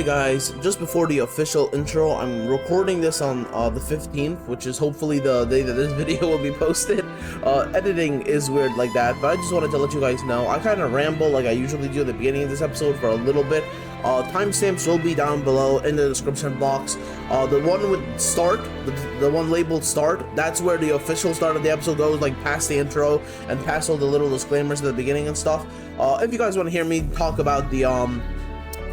Hey guys, just before the official intro, I'm recording this on the 15th, which is hopefully the day that this video will be posted. Editing is weird like that, but I just wanted to let you guys know. I kind of ramble like I usually do at the beginning of this episode for a little bit. Timestamps will be down below in the description box. The one with start, the one labeled start, that's where the official start of the episode goes, like past the intro and past all the little disclaimers at the beginning and stuff. If you guys want to hear me talk about the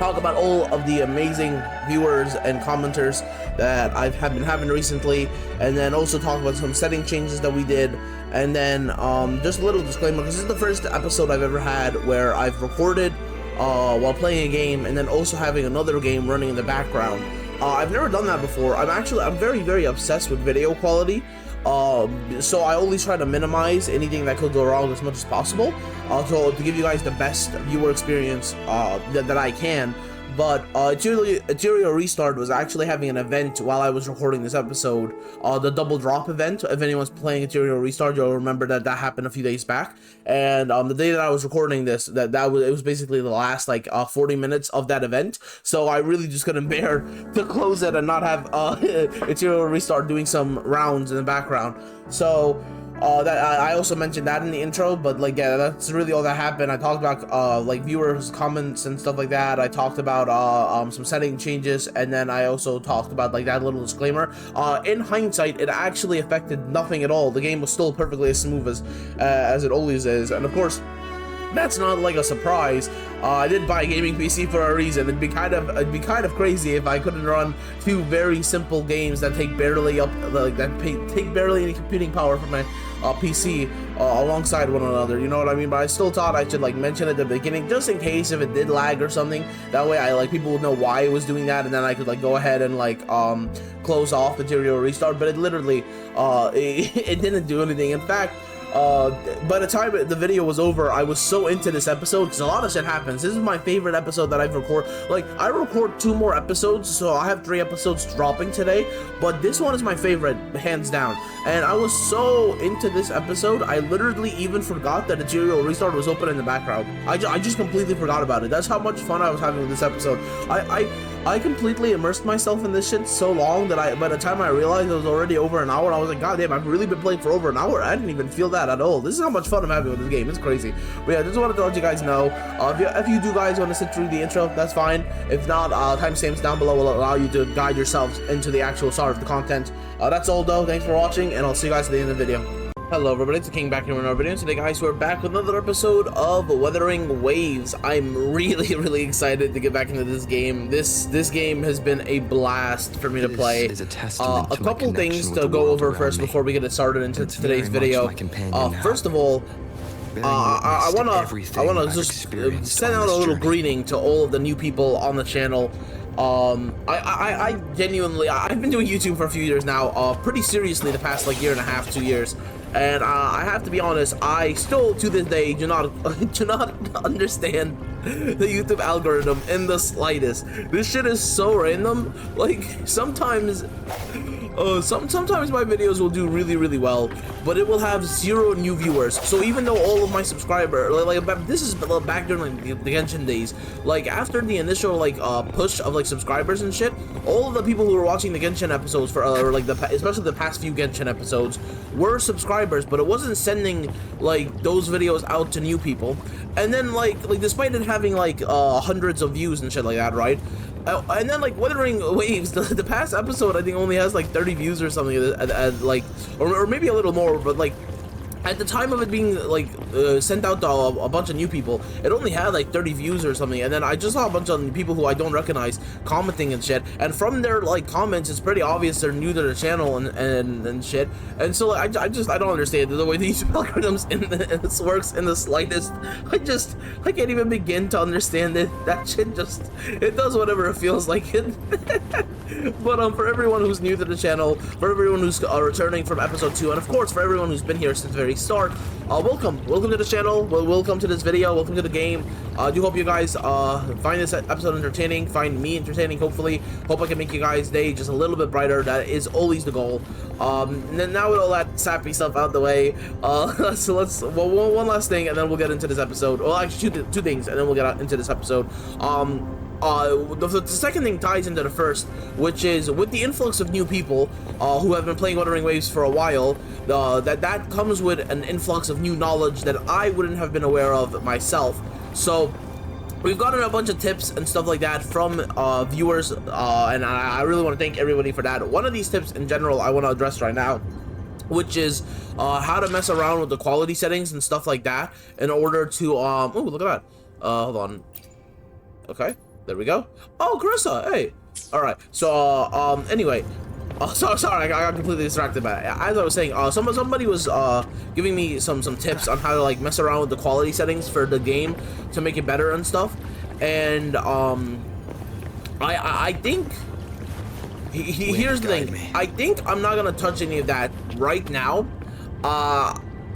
all of the amazing viewers and commenters that I've been having recently, and then also talk about some setting changes that we did, and then just a little disclaimer, because this is the first episode I've ever had where I've recorded while playing a game and then also having another game running in the background. I've never done that before. I'm very obsessed with video quality. So I always try to minimize anything that could go wrong as much as possible, so to give you guys the best viewer experience that I can. But Ethereal Restart was actually having an event while I was recording this episode, the double drop event. If anyone's playing Ethereal Restart, you'll remember that happened a few days back. And the day that I was recording this, it was basically the last like 40 minutes of that event. So I really just couldn't bear to close it and not have Ethereal Restart doing some rounds in the background. So that I also mentioned that in the intro, but like, yeah, that's really all that happened. I talked about like viewers' comments and stuff like that. I talked about some setting changes, and then I also talked about like that little disclaimer. In hindsight, it actually affected nothing at all. The game was still perfectly as smooth as it always is, and of course, that's not like a surprise. I did buy a gaming PC for a reason. It'd be kind of crazy if I couldn't run two very simple games that take barely any computing power from my PC alongside one another. You know what I mean? But I still thought I should like mention it at the beginning, just in case if it did lag or something. That way, people would know why it was doing that, and then I could like go ahead and like close off the Ethereal Restart. But it literally it didn't do anything. In fact, by the time the video was over, I was so into this episode because a lot of shit happens. This is my favorite episode that I've recorded. Like, I record 2 more episodes, so I have 3 episodes dropping today, but this one is my favorite, hands down. And I was so into this episode, I literally even forgot that Ethereal Restart was open in the background. I just completely forgot about it. That's how much fun I was having with this episode. I completely immersed myself in this shit so long that by the time I realized it was already over an hour, I was like, God damn, I've really been playing for over an hour. I didn't even feel that at all. This is how much fun I'm having with this game. It's crazy. But yeah, just wanted to let you guys know. If you do guys want to sit through the intro, that's fine. If not, timestamps down below will allow you to guide yourselves into the actual start of the content. That's all though. Thanks for watching, and I'll see you guys at the end of the video. Hello everybody, it's the King back here with another video. Today guys, we're back with another episode of Wuthering Waves. I'm really excited to get back into this game. This game has been a blast for me to play. A couple things to go over first before we get it started into today's video. First of all, I wanna just send out a little greeting to all of the new people on the channel. I genuinely, I've been doing YouTube for a few years now, pretty seriously the past like year and a half, 2 years. And I have to be honest, I still to this day do not understand the YouTube algorithm in the slightest. This shit is so random. Like sometimes my videos will do really well, but it will have 0 new viewers. So even though all of my subscribers, this is back during like the Genshin days, like after the initial like push of like subscribers and shit, all of the people who were watching the Genshin episodes for especially the past few Genshin episodes were subscribers, but it wasn't sending like those videos out to new people. And then like despite it having like hundreds of views and shit like that, right? And then like Wuthering Waves, the past episode I think only has like 30 views or something, or maybe a little more, but like at the time of it being like sent out to a bunch of new people, it only had like 30 views or something. And then I just saw a bunch of people who I don't recognize commenting and shit, and from their like comments it's pretty obvious they're new to the channel and shit. And so like, I don't understand the way these algorithms in this works in the slightest. I can't even begin to understand it. That shit it does whatever it feels like it. But for everyone who's new to the channel, for everyone who's returning from episode 2, and of course for everyone who's been here since the very start, welcome to the channel, welcome to this video, welcome to the game. I do hope you guys find this episode entertaining, find me entertaining, hopefully. Hope I can make you guys' day just a little bit brighter. That is always the goal. And then now with all that sappy stuff out the way, one last thing and then we'll get into this episode. Well, actually two things and then we'll get into this episode. the second thing ties into the first, which is with the influx of new people who have been playing Wuthering Waves for a while, that comes with an influx of new knowledge that I wouldn't have been aware of myself. So we've gotten a bunch of tips and stuff like that from viewers, and I really want to thank everybody for that. One of these tips in general I want to address right now, which is how to mess around with the quality settings and stuff like that in order to oh, look at that. Hold on. Okay, there we go. Oh, Carissa, hey. All right, so anyway, sorry, I got completely distracted by it. As I was saying, somebody was giving me some tips on how to like mess around with the quality settings for the game to make it better and stuff. And I think here's the thing. I think I'm not gonna touch any of that right now,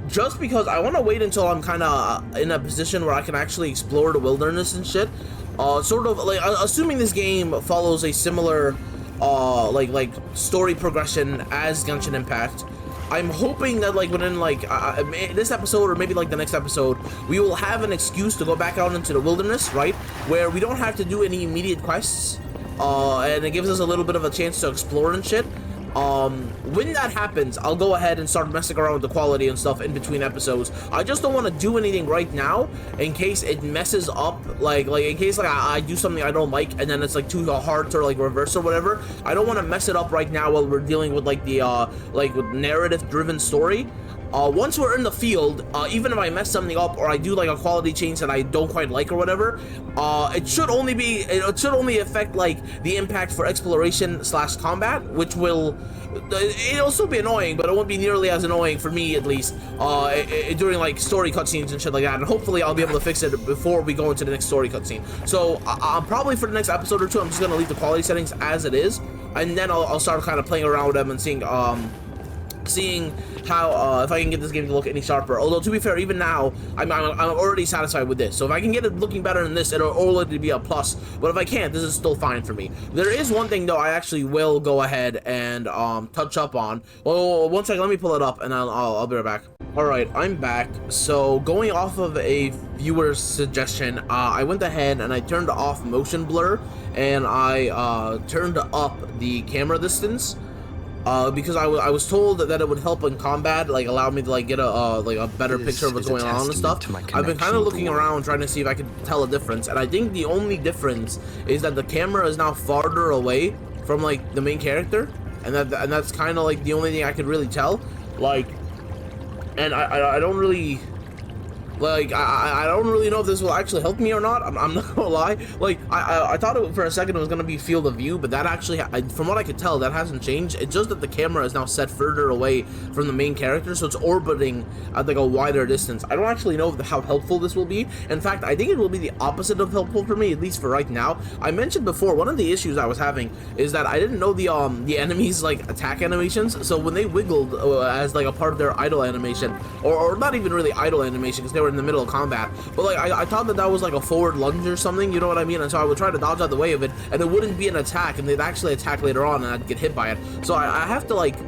just because I want to wait until I'm kind of in a position where I can actually explore the wilderness and shit. Sort of like assuming this game follows a similar like story progression as Genshin Impact. I'm hoping that like within like this episode or maybe like the next episode, we will have an excuse to go back out into the wilderness, right? Where we don't have to do any immediate quests, and it gives us a little bit of a chance to explore and shit. When that happens, I'll go ahead and start messing around with the quality and stuff in between episodes. I just don't want to do anything right now in case it messes up, like in case like I do something I don't like and then it's like too hard to like reverse or whatever. I don't want to mess it up right now while we're dealing with like the with narrative driven story. Once we're in the field, even if I mess something up or I do like a quality change that I don't quite like or whatever, it should only affect like the impact for exploration / combat, which it'll still be annoying, but it won't be nearly as annoying for me at least during like story cutscenes and shit like that. And hopefully I'll be able to fix it before we go into the next story cutscene. So I'm probably for the next episode or two, I'm just gonna leave the quality settings as it is, and then I'll start kind of playing around with them and seeing how if I can get this game to look any sharper. Although to be fair, even now I'm already satisfied with this. So if I can get it looking better than this, it'll already be a plus. But if I can't, this is still fine for me. There is one thing though I actually will go ahead and touch up on. Well, one second, let me pull it up and I'll be right back. All right, I'm back. So going off of a viewer's suggestion, I went ahead and I turned off motion blur and I turned up the camera distance. Because I was told that it would help in combat, like allow me to like get a better picture of what's going on and stuff. I've been kind of looking around trying to see if I could tell a difference, and I think the only difference is that the camera is now farther away from like the main character, and that's kind of like the only thing I could really tell. Like, and I don't really. Like, I don't really know if this will actually help me or not. I'm not gonna lie. Like, I thought for a second it was gonna be field of view, but that actually, from what I could tell, that hasn't changed. It's just that the camera is now set further away from the main character, so it's orbiting at like a wider distance. I don't actually know how helpful this will be. In fact, I think it will be the opposite of helpful for me, at least for right now. I mentioned before, one of the issues I was having is that I didn't know the enemies like attack animations. So when they wiggled as like a part of their idle animation, or not even really idle animation, because they were in the middle of combat, but like I thought that was like a forward lunge or something, you know what I mean? And so I would try to dodge out the way of it, and it wouldn't be an attack, and they'd actually attack later on, and I'd get hit by it. So I have to like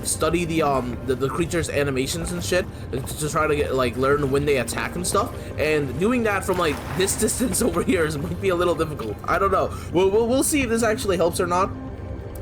study the creature's animations and shit to try to get learn when they attack and stuff. And doing that from like this distance over here might be a little difficult. I don't know. We'll see if this actually helps or not.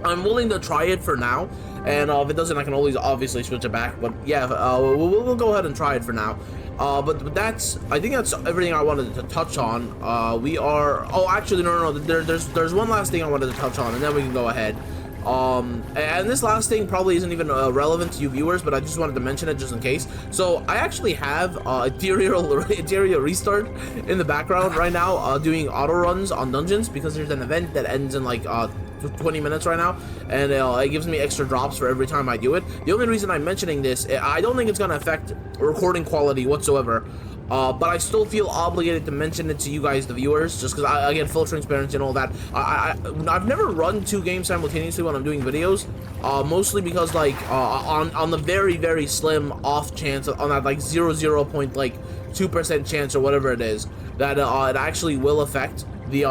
I'm willing to try it for now, and if it doesn't, I can always obviously switch it back. But yeah, we'll go ahead and try it for now. But I think that's everything I wanted to touch on. Oh, actually, no. There's one last thing I wanted to touch on, and then we can go ahead. And this last thing probably isn't even relevant to you viewers, but I just wanted to mention it just in case. So I actually have Ethereal Restart in the background right now, doing auto runs on dungeons, because there's an event that ends in like 20 minutes right now, and it gives me extra drops for every time I do it. The only reason I'm mentioning this, I don't think it's going to affect recording quality whatsoever, but I still feel obligated to mention it to you guys, the viewers, just because, again, full transparency and all that. I've never run 2 games simultaneously when I'm doing videos, mostly because, like, on the very, very slim off chance, on that, like, 0.2% chance or whatever it is, that it actually will affect the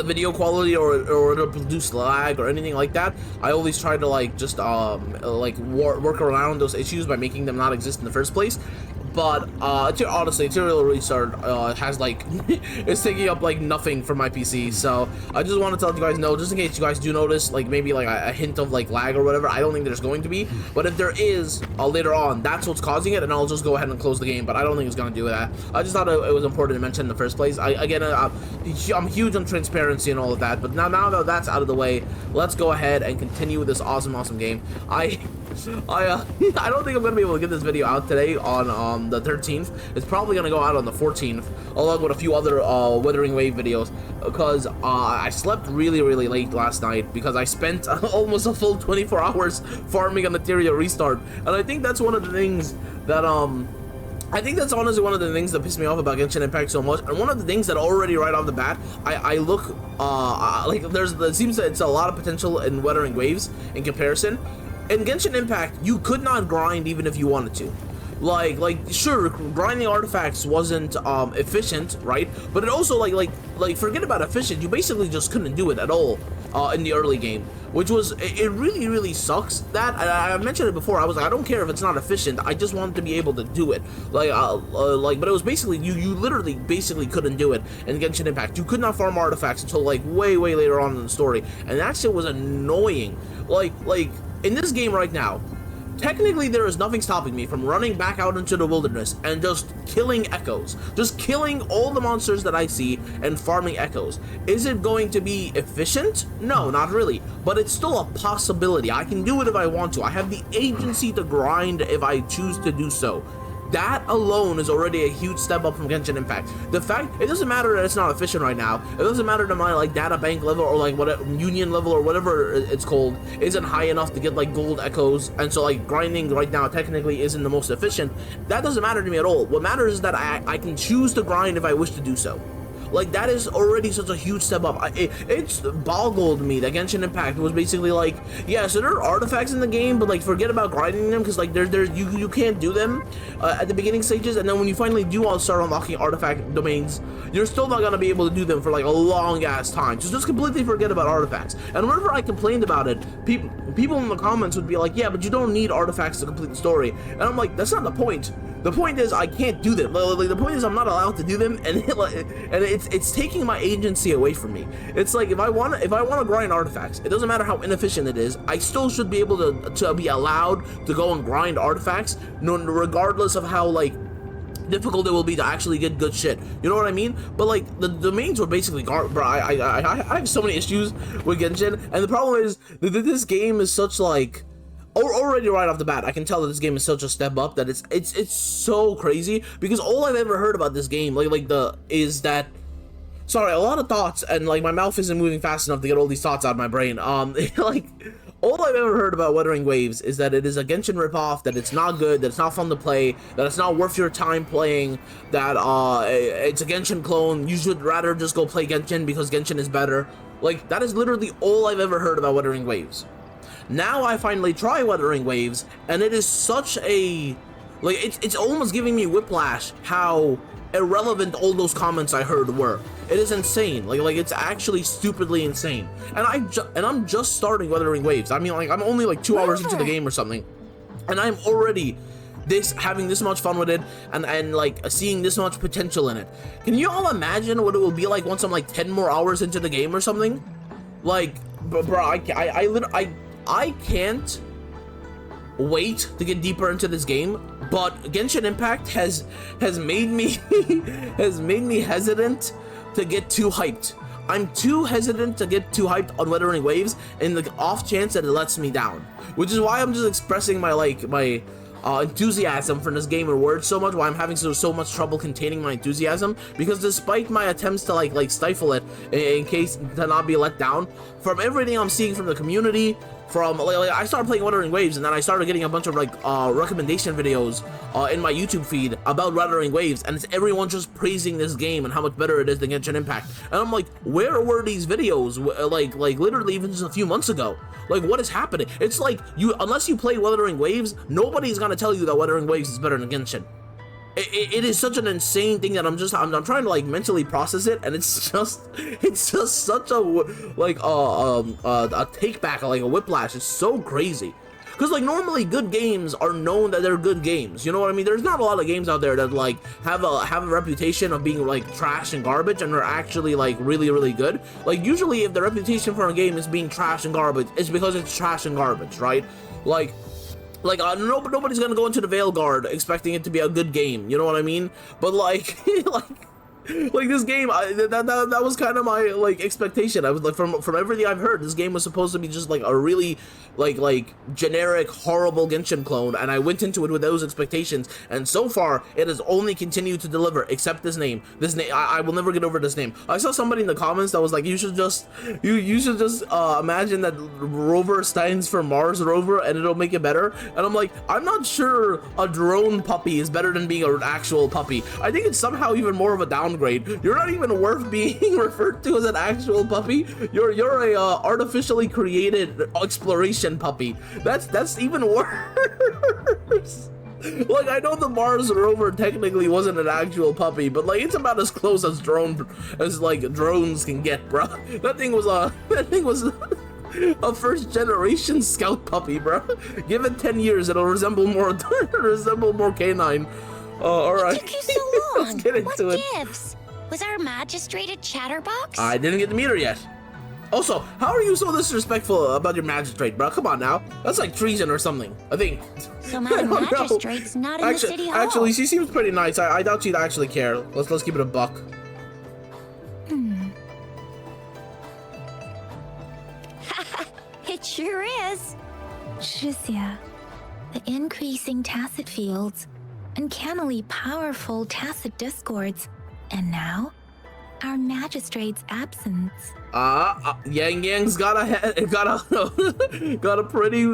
video quality or to produce lag or anything like that. I always try to like just work around those issues by making them not exist in the first place. but honestly, Serial Restart has like it's taking up like nothing from my PC. So I just wanted to let you guys know, just in case you guys do notice like maybe like a hint of like lag or whatever. I don't think there's going to be, but if there is later on, that's what's causing it, and I'll just go ahead and close the game. But I don't think it's gonna do that. I just thought it was important to mention in the first place. I'm huge on transparency and all of that, but now that that's out of the way, let's go ahead and continue with this awesome game. I don't think I'm gonna be able to get this video out today on the 13th. It's probably gonna go out on the 14th, along with a few other Wuthering Wave videos, because I slept really late last night because I spent almost a full 24 hours farming a material restart, and I think that's one of the things that I think that's honestly one of the things that pissed me off about Genshin Impact so much, and one of the things that already right off the bat, I look like it seems that it's a lot of potential in Wuthering Waves in comparison. In Genshin Impact, you could not grind even if you wanted to. Like sure, grinding artifacts wasn't efficient, right? But it also like forget about efficient, you basically just couldn't do it at all in the early game, which was it really sucks. That I mentioned it before. I was like, I don't care if it's not efficient, I just wanted to be able to do it. But it was basically you literally basically couldn't do it in Genshin Impact. You could not farm artifacts until like way later on in the story, and that shit was annoying. Like in this game right now, technically there is nothing stopping me from running back out into the wilderness and just killing echoes, just killing all the monsters that I see and farming echoes. Is it going to be efficient? No, not really, but it's still a possibility. I can do it if I want to. I have the agency to grind if I choose to do so. That alone is already a huge step up from Genshin Impact. The fact, it doesn't matter that it's not efficient right now. It doesn't matter that my like data bank level or like whatever union level or whatever it's called isn't high enough to get like gold echoes, and so like grinding right now technically isn't the most efficient. That doesn't matter to me at all. What matters is that I can choose to grind if I wish to do so. Like, that is already such a huge step up. It's boggled me that Genshin Impact was basically like, yeah, so there are artifacts in the game, but like forget about grinding them, because like you can't do them at the beginning stages, and then when you finally do start unlocking artifact domains, you're still not gonna be able to do them for like a long ass time. So just completely forget about artifacts. And whenever I complained about it, people in the comments would be like, yeah, but you don't need artifacts to complete the story. And I'm like, that's not the point. The point is I can't do them. Like, the point is I'm not allowed to do them, and it's taking my agency away from me. It's like if I want to grind artifacts, it doesn't matter how inefficient it is. I still should be able to be allowed to go and grind artifacts, regardless of how like difficult it will be to actually get good shit. You know what I mean? But like the domains were basically bro. I have so many issues with Genshin, and the problem is that this game is such like. Already right off the bat, I can tell that this game is such a step up that it's so crazy, because all I've ever heard about this game, is that, sorry, a lot of thoughts, and like my mouth isn't moving fast enough to get all these thoughts out of my brain. Like all I've ever heard about Wuthering Waves is that it is a Genshin ripoff, that it's not good, that it's not fun to play, that it's not worth your time playing, that it's a Genshin clone. You should rather just go play Genshin because Genshin is better. Like, that is literally all I've ever heard about Wuthering Waves. Now I finally try Wuthering Waves, and it is such a, like, it's almost giving me whiplash how irrelevant all those comments I heard were. It is insane. Like it's actually stupidly insane. And I'm just starting Wuthering Waves. I mean, like, I'm only like 2 hours into the game or something, and I'm already having this much fun with it, and like seeing this much potential in it. Can you all imagine what it will be like once I'm like 10 more hours into the game or something? Like, bro, I can't wait to get deeper into this game, but Genshin Impact has made me hesitant to get too hyped. I'm too hesitant to get too hyped on Wuthering Waves in the off chance that it lets me down, which is why I'm just expressing my enthusiasm for this game in words so much, why I'm having so much trouble containing my enthusiasm, because despite my attempts to like stifle it in case to not be let down, from everything I'm seeing from the community, from I started playing Wuthering Waves, and then I started getting a bunch of recommendation videos in my YouTube feed about Wuthering Waves, and it's everyone just praising this game and how much better it is than Genshin Impact. And I'm like, where were these videos like literally even just a few months ago? Like, what is happening? It's like, unless you play Wuthering Waves, nobody's gonna tell you that Wuthering Waves is better than Genshin. It is such an insane thing that I'm trying to like mentally process it, and it's just such a like a take back, like a whiplash. It's so crazy. Because like normally good games are known that they're good games. You know what I mean? There's not a lot of games out there that like have a reputation of being like trash and garbage and are actually like really, really good. Like usually if the reputation for a game is being trash and garbage, it's because it's trash and garbage, right? Like nobody's gonna go into the Veilguard expecting it to be a good game, you know what I mean? But like, like this game, that was kind of my like expectation. I was like, from everything I've heard, this game was supposed to be just like a really like generic horrible Genshin clone, and I went into it with those expectations, and so far it has only continued to deliver. Except this name, I will never get over this name. I saw somebody in the comments that was like, you should just imagine that rover stands for Mars rover and it'll make it better. And I'm like, I'm not sure a drone puppy is better than being an actual puppy. I think it's somehow even more of a downgrade. You're not even worth being referred to as an actual puppy. You're a artificially created exploration puppy. That's even worse. Like, I know the Mars rover technically wasn't an actual puppy, but like it's about as close as like drones can get, bro. That thing was a first generation scout puppy, bro. Give it 10 years, it'll resemble more canine. All right. It took you so long. Let's get into what it. gives? Was our magistrate a chatterbox? I didn't get to meet her yet. Also, how are you so disrespectful about your magistrate, bro? Come on now. That's like treason or something, I think. So Madam Magistrate's not in the city hall. Actually, she seems pretty nice. I doubt she'd actually care. Let's keep it a buck. It sure is. Shisia, the increasing tacit fields, uncannily powerful tacit discords, and now, our magistrate's absence. Yang Yang's got a pretty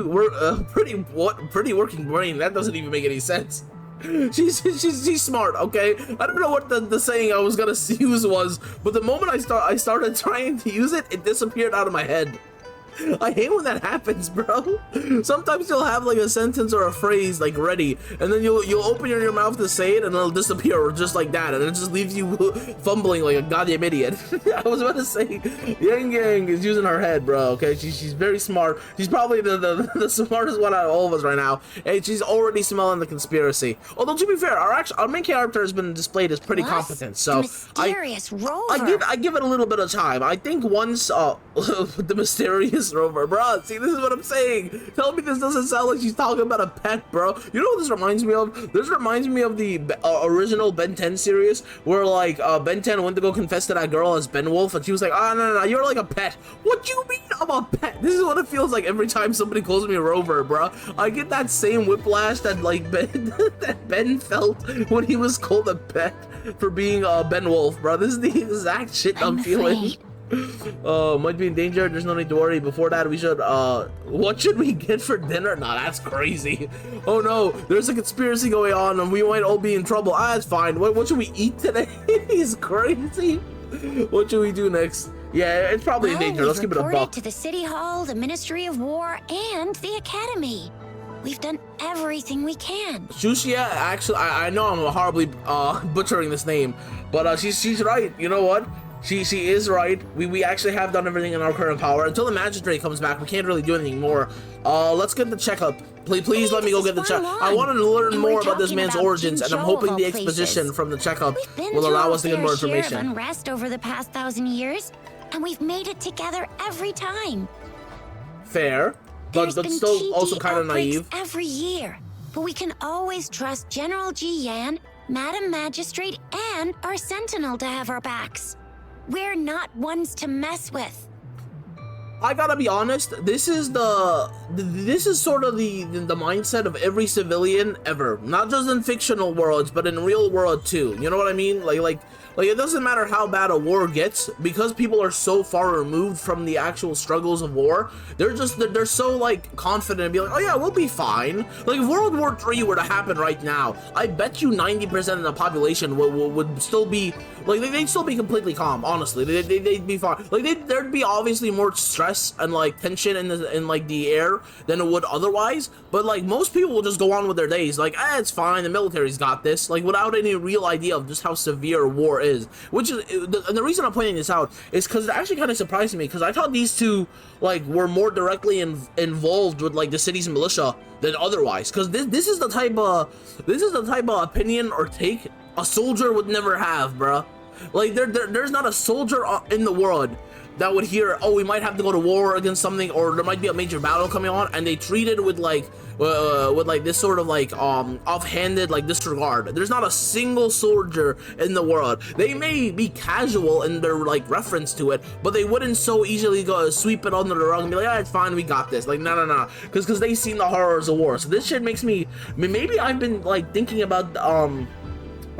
working brain. That doesn't even make any sense. She's smart, okay? I don't know what the saying I was gonna use was, but the moment I started trying to use it, it disappeared out of my head. I hate when that happens, bro. Sometimes you'll have like a sentence or a phrase like ready, and then you'll open your mouth to say it, and it'll disappear just like that, and it just leaves you fumbling like a goddamn idiot. I was about to say, Yang Yang is using her head, bro. Okay, she's very smart. She's probably the smartest one out of all of us right now, and she's already smelling the conspiracy. Although to be fair, our main character has been displayed as pretty competent, so I give it a little bit of time. I think once the mysterious rover, bro. See, this is what I'm saying. Tell me this doesn't sound like she's talking about a pet, bro. You know what this reminds me of? This reminds me of the original Ben 10 series, where like Ben 10 went to go confess to that girl as Ben Wolf, and she was like, "Oh no, you're like a pet." What you mean I'm a pet? This is what it feels like every time somebody calls me a rover, bro. I get that same whiplash that like Ben felt when he was called a pet for being Ben Wolf, bro. This is the exact shit I'm feeling. Might be in danger. There's no need to worry. Before that, we should what should we get for dinner? Nah, that's crazy. Oh no, there's a conspiracy going on and we might all be in trouble. That's fine. What should we eat today? He's crazy. What should we do next? Yeah, it's probably in danger. Let's keep it a buck. To the city hall, the Ministry of War, and the Academy. We've done everything we can. Shushia, actually, I know I'm horribly butchering this name, but she's right. You know what? She is right. We actually have done everything in our current power. Until the magistrate comes back, we can't really do anything more. Let's get the checkup. Please let me go get the check. I wanted to learn more about this man's origins, and I'm hoping the exposition from the checkup will allow us to get more information. We've been unrest over the past 1,000 years, and we've made it together every time. Fair, but that's still also kind of naive. Every year, but we can always trust General Ji Yan, Madam Magistrate, and our Sentinel to have our backs. We're not ones to mess with. I gotta be honest, this is sort of the mindset of every civilian ever. Not just in fictional worlds, but in real world too. You know what I mean? Like it doesn't matter how bad a war gets, because people are so far removed from the actual struggles of war. They're so like confident and be like, oh yeah, we'll be fine. Like if World War III were to happen right now, I bet you 90% of the population would still be like they'd still be completely calm. Honestly, they'd be fine. Like there'd be obviously more stress stress and like tension in like the air than it would otherwise. But like most people will just go on with their days, like, it's fine, the military's got this, like without any real idea of just how severe war is. Which is, and the reason I'm pointing this out is because it actually kind of surprised me, because I thought these two like were more directly involved with like the city's militia than otherwise. Because this is the type of opinion or take a soldier would never have, bruh. Like there's not a soldier in the world that would hear, oh, we might have to go to war against something, or there might be a major battle coming on, and they treat it with like this sort of like offhanded like disregard. There's not a single soldier in the world. They may be casual in their like reference to it, but they wouldn't so easily go sweep it under the rug and be like, yeah, it's fine, we got this. Like, no, because they've seen the horrors of war. So this shit makes me, maybe I've been like thinking about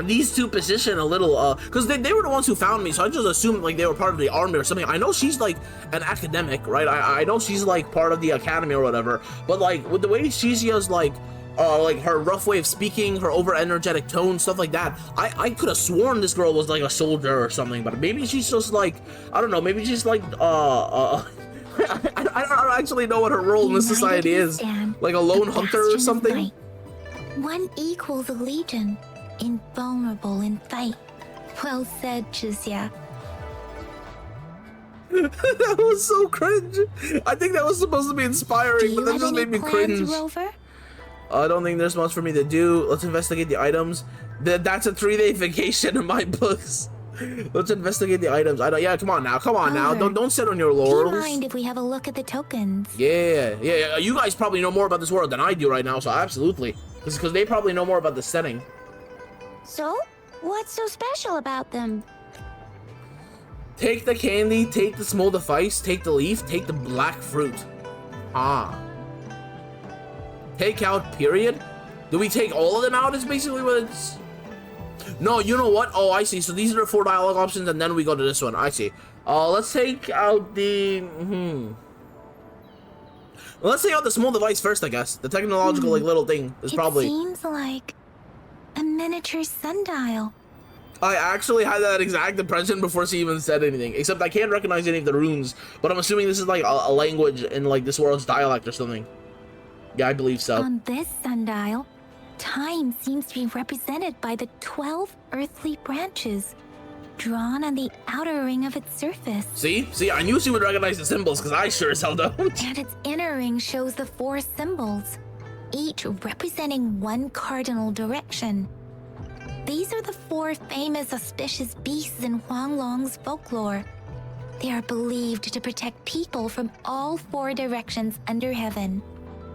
these two position a little, because they were the ones who found me, so I just assumed like they were part of the army or something. I know she's like an academic, right? I know she's like part of the academy or whatever, but like with the way she's like her rough way of speaking, her over energetic tone, stuff like that, I could have sworn this girl was like a soldier or something. But maybe she's just like, I don't know, maybe she's like I don't actually know what her role in this society is, like a lone hunter or something. One equals a legion. Invulnerable in fight. Well said, Jizya. That was so cringe. I think that was supposed to be inspiring, but that just made me cringe. Rover? I don't think there's much for me to do. Let's investigate the items. That's a 3-day vacation in my books. Let's investigate the items. Yeah, come on now. Don't sit on your laurels. Do you mind if we have a look at the tokens? Yeah. You guys probably know more about this world than I do right now, so absolutely. Because they probably know more about the setting. So, what's so special about them? Take the candy, take the small device, take the leaf, take the black fruit. Take out, period? Do we take all of them out is basically what it's... No, you know what? Oh, I see. So these are the 4 dialogue options, and then we go to this one. I see. Let's take out the... Well, let's take out the small device first, I guess. The technological, like, little thing is probably... It seems like a miniature sundial. I actually had that exact impression before she even said anything, except I can't recognize any of the runes, but I'm assuming this is like a language in like this world's dialect or something. Yeah, I believe so. On this sundial, time seems to be represented by the 12 earthly branches drawn on the outer ring of its surface. See, I knew she would recognize the symbols, because I sure as hell don't. And its inner ring shows the 4 symbols, each representing one cardinal direction. These are the 4 famous auspicious beasts in Huanglong's folklore. They are believed to protect people from all 4 directions under heaven.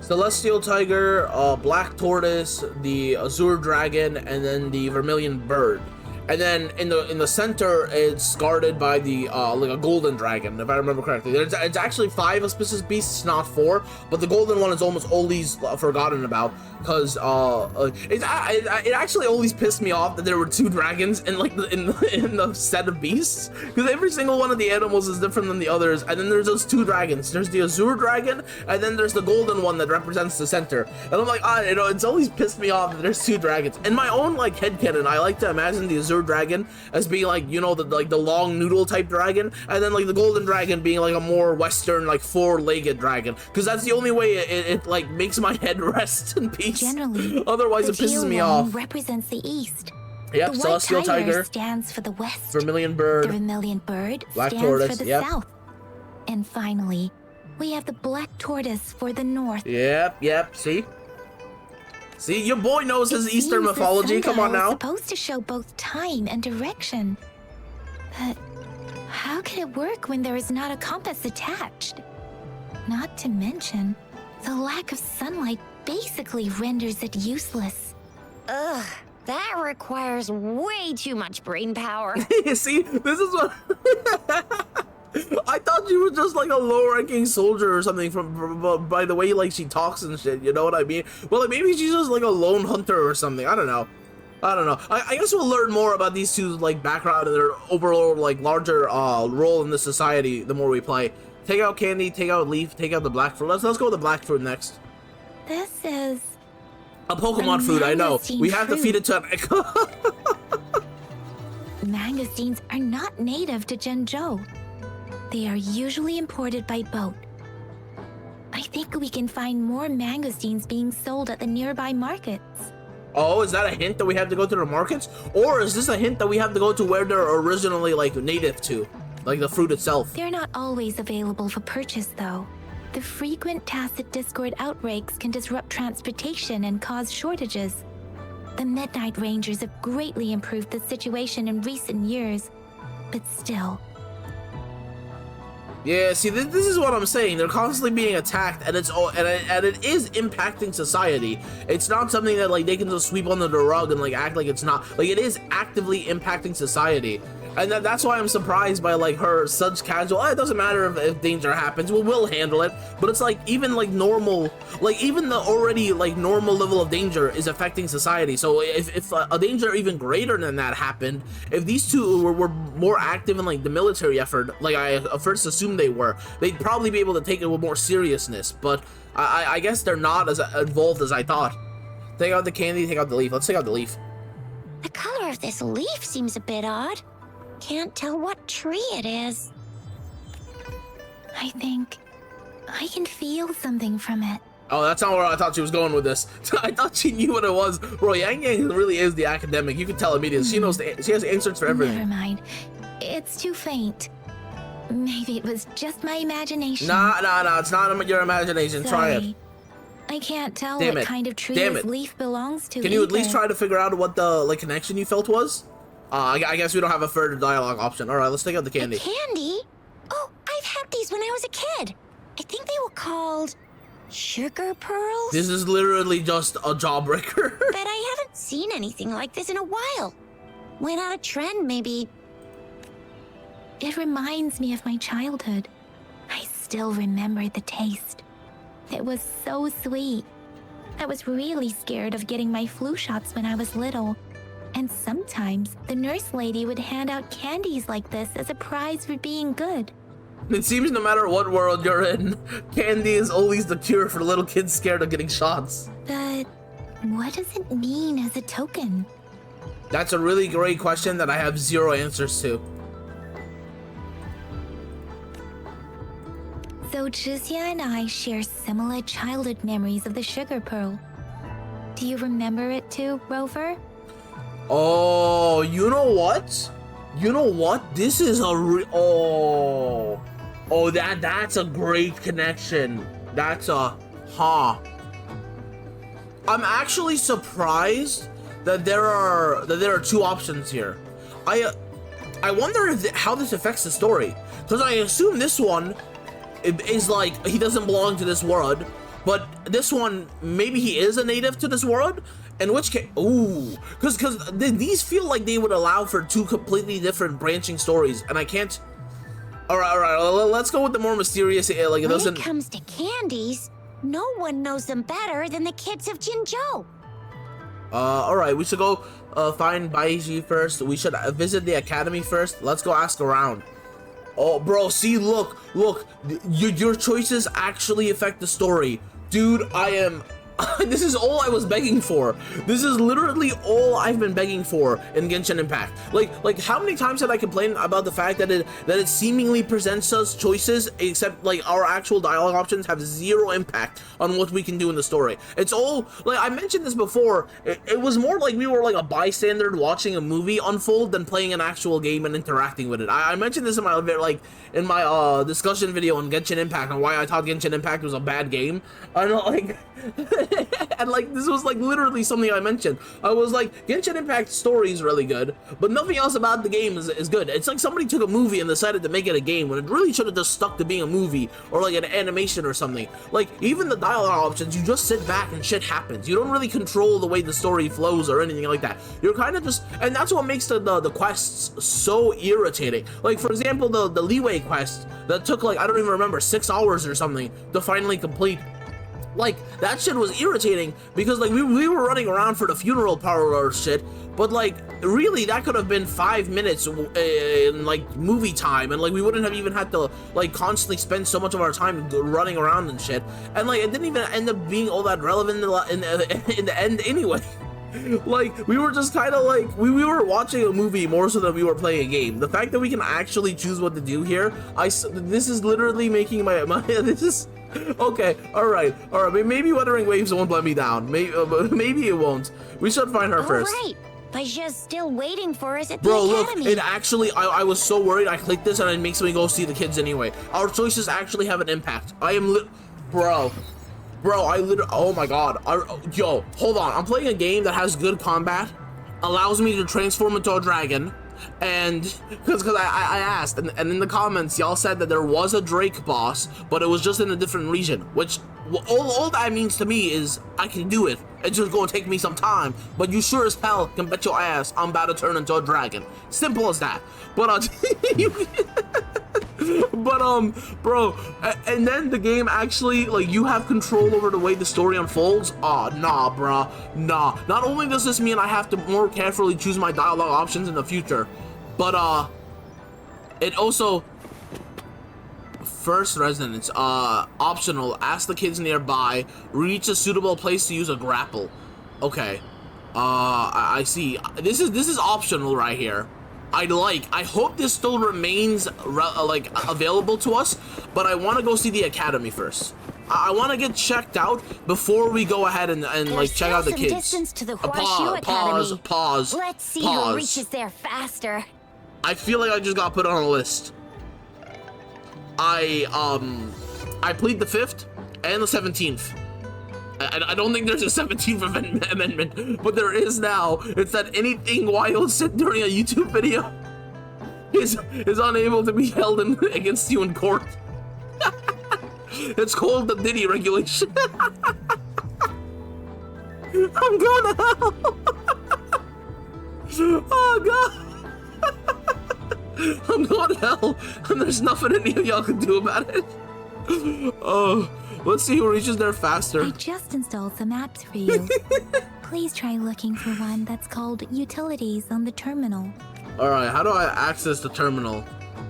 Celestial tiger, black tortoise, the azure dragon, and then the vermilion bird. And then in the center, it's guarded by the like a golden dragon, if I remember correctly. It's actually 5 auspicious beasts, not 4, but the golden one is almost always forgotten about, because it actually always pissed me off that there were 2 dragons in like in the set of beasts, because every single one of the animals is different than the others. And then there's those 2 dragons. There's the azure dragon, and then there's the golden one that represents the center. And I'm like, it's always pissed me off that there's 2 dragons. In my own like headcanon, I like to imagine the azure dragon as being like, the long noodle type dragon, and then like the golden dragon being like a more western, like 4-legged dragon, because that's the only way it like makes my head rest in peace. Generally, otherwise it pisses me off. Represents the east. Yep, the celestial white tiger tiger stands for the west. Vermilion bird. The vermilion bird black stands tortoise, for the yep. south. And finally, we have the black tortoise for the north. Yep. See, your boy knows his Eastern mythology. Come on now. It's supposed to show both time and direction. But how can it work when there is not a compass attached? Not to mention, the lack of sunlight basically renders it useless. Ugh, that requires way too much brain power. See, this is what... I thought she was just like a low-ranking soldier or something from by the way like she talks and shit, you know what I mean? Well, like, maybe she's just like a lone hunter or something. I don't know. I guess we'll learn more about these two like background and their overall like larger role in the society the more we play. Take out candy, take out leaf, take out the black fruit. Let's go with the black fruit next. This is a Pokemon fruit, I know. We have to feed it to an Mangosteens are not native to Zhengzhou. They are usually imported by boat. I think we can find more mangosteens being sold at the nearby markets. Oh, is that a hint that we have to go to the markets? Or is this a hint that we have to go to where they're originally, like, native to? Like the fruit itself? They're not always available for purchase, though. The frequent tacit discord outbreaks can disrupt transportation and cause shortages. The Midnight Rangers have greatly improved the situation in recent years, but still. Yeah, see, this is what I'm saying. They're constantly being attacked, and it is impacting society. It's not something that like they can just sweep under the rug and like act like it's not. Like it is actively impacting society, and that's why I'm surprised by like her such casual. Oh, it doesn't matter if danger happens. We'll handle it. But it's like even like normal, like even the already like normal level of danger is affecting society. So if a danger even greater than that happened, if these two were more active in like the military effort, like I first assumed they were, they'd probably be able to take it with more seriousness, but I guess they're not as involved as I thought. Take out the candy, take out the leaf. Let's take out the leaf. The color of this leaf seems a bit odd. Can't tell what tree it is. I think I can feel something from it. Oh, that's not where I thought she was going with this. I thought she knew what it was. Bro, Yang Yang really is the academic. You can tell immediately. She knows. She has answers for everything. Never mind. It's too faint. Maybe it was just my imagination. Nah. It's not your imagination. Try it. I can't tell Damn what it. kind of tree Damn this it. leaf belongs to. Can you at either. least try to figure out what the like connection you felt was? I guess we don't have a further dialogue option. All right, let's take out the candy. Candy? Oh, I've had these when I was a kid. I think they were called sugar pearls. This is literally just a jawbreaker. But I haven't seen anything like this in a while. Went out of trend, maybe. It reminds me of my childhood. I still remember the taste. It was so sweet. I was really scared of getting my flu shots when I was little. And sometimes the nurse lady would hand out candies like this as a prize for being good. It seems no matter what world you're in, candy is always the cure for little kids scared of getting shots. But what does it mean as a token? That's a really great question that I have zero answers to. So Juzia and I share similar childhood memories of the sugar pearl. Do you remember it too, Rover? Oh, you know what? You know what? This is a that's a great connection. That's a I'm actually surprised that there are two options here. I wonder how this affects the story, because I assume this one is like he doesn't belong to this world, but this one maybe he is a native to this world. In which case, because these feel like they would allow for two completely different branching stories, and I can't. All right, let's go with the more mysterious. Like it doesn't. When it comes to candies, no one knows them better than the kids of Jinzhou. All right, we should go find Baiji first. We should visit the academy first. Let's go ask around. Oh, bro, see, look, your choices actually affect the story, dude. I am. This is all I was begging for. This is literally all I've been begging for in Genshin Impact. Like how many times have I complained about the fact that it seemingly presents us choices, except like our actual dialogue options have zero impact on what we can do in the story. It's all like I mentioned this before. It was more like we were like a bystander watching a movie unfold than playing an actual game and interacting with it. I mentioned this in my discussion video on Genshin Impact and why I thought Genshin Impact was a bad game. I know, like. And like this was like literally something I mentioned. I was like, Genshin Impact story is really good, but nothing else about the game is good. It's like somebody took a movie and decided to make it a game when it really should have just stuck to being a movie or like an animation or something. Like even the dialogue options, you just sit back and shit happens. You don't really control the way the story flows or anything like that. You're kind of just, and that's what makes the quests so irritating. Like for example, the leeway quest that took like, I don't even remember, 6 hours or something to finally complete. Like, that shit was irritating because, like, we were running around for the funeral parlor shit, but, like, really, that could have been 5 minutes in, like, movie time, and, like, we wouldn't have even had to, like, constantly spend so much of our time running around and shit, and, like, it didn't even end up being all that relevant in the end anyway. Like, we were just kind of like, we were watching a movie more so than we were playing a game. The fact that we can actually choose what to do here, this is literally making my this is, okay, all right, maybe Wuthering Waves won't let me down. Maybe it won't. We should find her first. All right. Paja's still waiting for us at the Bro, academy. look, it actually, I was so worried. I clicked this and it makes me go see the kids anyway. Our choices actually have an impact. I am bro, I literally, oh my god. Yo, hold on. I'm playing a game that has good combat, allows me to transform into a dragon, and because I asked, and in the comments, y'all said that there was a Drake boss, but it was just in a different region, which all that means to me is I can do it. It's just gonna take me some time, but you sure as hell can bet your ass I'm about to turn into a dragon. Simple as that. But bro, and then the game actually, like, you have control over the way the story unfolds. Oh, nah, bruh, nah. Not only does this mean I have to more carefully choose my dialogue options in the future, but it also, first residence, optional, ask the kids nearby, reach a suitable place to use a grapple. Okay, I see. This is optional right here. I hope this still remains like available to us, but I want to go see the academy first. I want to get checked out before we go ahead and like check out the kids. Distance to the Horseshoe Academy. Pause. Let's see who reaches there faster. I feel like I just got put on a list. I plead the 5th and the 17th. I don't think there's a 17th amendment, but there is now. It's that anything wild said during a YouTube video is unable to be held against you in court. It's called the Diddy regulation. I'm going to hell. Oh god. I'm going to hell, and there's nothing any of y'all can do about it. Oh. Let's see who reaches there faster. I just installed some apps for you. Please try looking for one that's called Utilities on the terminal. Alright, how do I access the terminal?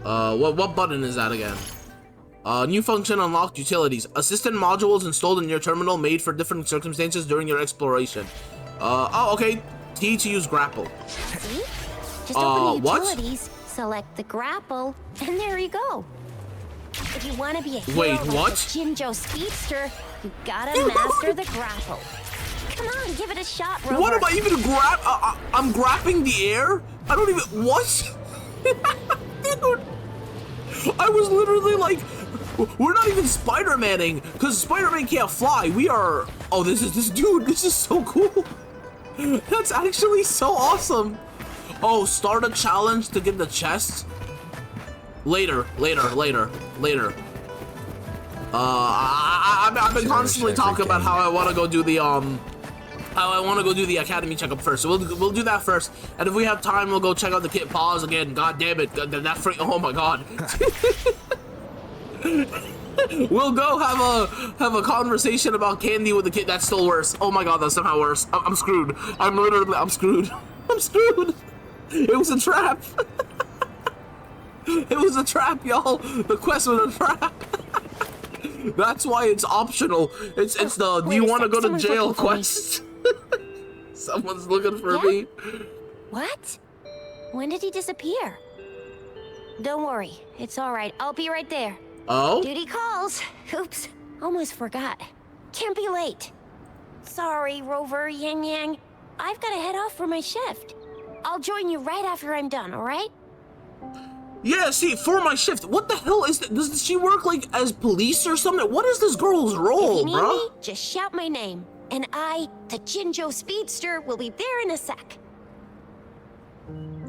What button is that again? New function unlocked utilities. Assistant modules installed in your terminal made for different circumstances during your exploration. Oh, okay. T to use grapple. See? Just open the utilities, what? select the grapple, and there you go. If you want to be a hero Wait, like what? the Jinjo Speedster, you gotta master the grapple. Come on, give it a shot, Rover. What am I even I'm grabbing the air? I don't even, what? Dude, I was literally like, we're not even Spider-Manning, because Spider-Man can't fly. We are, oh, this is so cool. That's actually so awesome. Oh, start a challenge to get the chest. Later. I've been constantly talking about how I want to go do the academy checkup first. So we'll do that first, and if we have time, we'll go check out the kid. Pause again. God damn it! That freak. Oh my god. We'll go have a conversation about candy with the kid. That's still worse. Oh my god, that's somehow worse. I'm screwed. I'm screwed. I'm screwed. It was a trap. It was a trap, y'all. The quest was a trap. That's why it's optional. It's the do you want to go to jail quest? Someone's looking for me. What? When did he disappear? Don't worry, it's all right. I'll be right there. Oh? Duty calls. Oops, almost forgot. Can't be late. Sorry, Rover, Yang Yang. I've got to head off for my shift. I'll join you right after I'm done, all right? Yeah, see, for my shift. What the hell is that? Does she work like as police or something? What is this girl's role, if you need bro? me, just shout my name, and I, the Jinjo Speedster, will be there in a sec.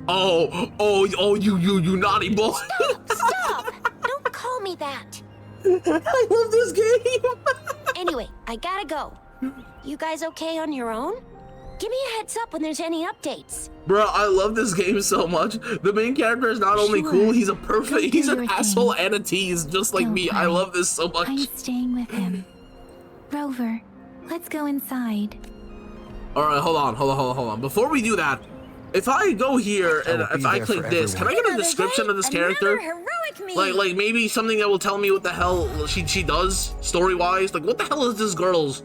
Oh, you naughty boy. Stop! Don't call me that. I love this game. Anyway, I gotta go. You guys okay on your own? Give me a heads up when there's any updates. Bro, I love this game so much. The main character is not only cool, he's he's an asshole and a tease, just like me. I love this so much. I'm staying with him. Rover, let's go inside. Alright, hold on. Before we do that, if I go here and if I click this, can I get a description of this character? Like maybe something that will tell me what the hell she does story-wise? Like, what the hell is this girl's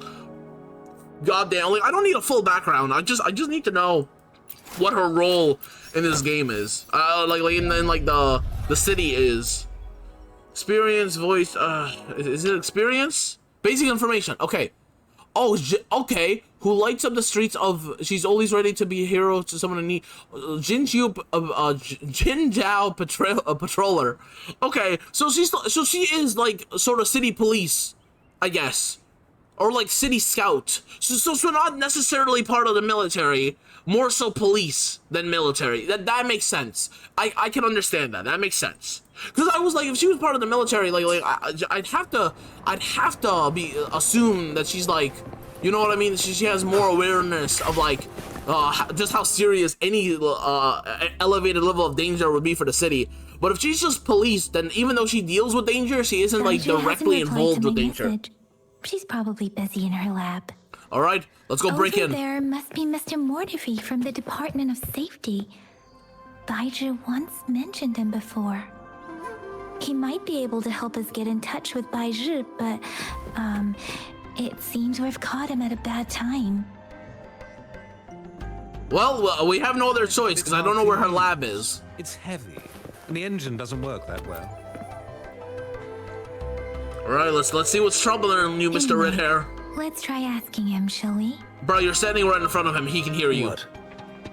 goddamn, like, I don't need a full background. I just need to know what her role in this game is. Like in like the city is. Experience, voice, is it experience? Basic information, okay. Oh, okay. Who lights up the streets of? She's always ready to be a hero to someone in need. Jinjiao patroller. Okay, so she is like sort of city police, I guess, or like city scout. So not necessarily part of the military, more so police than military. That makes sense. I can understand that. That makes sense. Because I was like, if she was part of the military, like I'd have to assume that she's like, you know what I mean? She has more awareness of like just how serious any elevated level of danger would be for the city. But if she's just police, then even though she deals with danger, she isn't like directly involved with danger. Message. She's probably busy in her lab. All right, let's go break in. Over there must be Mr. Mortifi from the Department of Safety. Baiju once mentioned him before. He might be able to help us get in touch with Baiju, but it seems we've caught him at a bad time. Well, we have no other choice because I don't know where her lab is. It's heavy, and the engine doesn't work that well. All right, let's see what's troubling you, Mr. Anyway, Red Hair. Let's try asking him, shall we? Bro, you're standing right in front of him. He can hear you. What?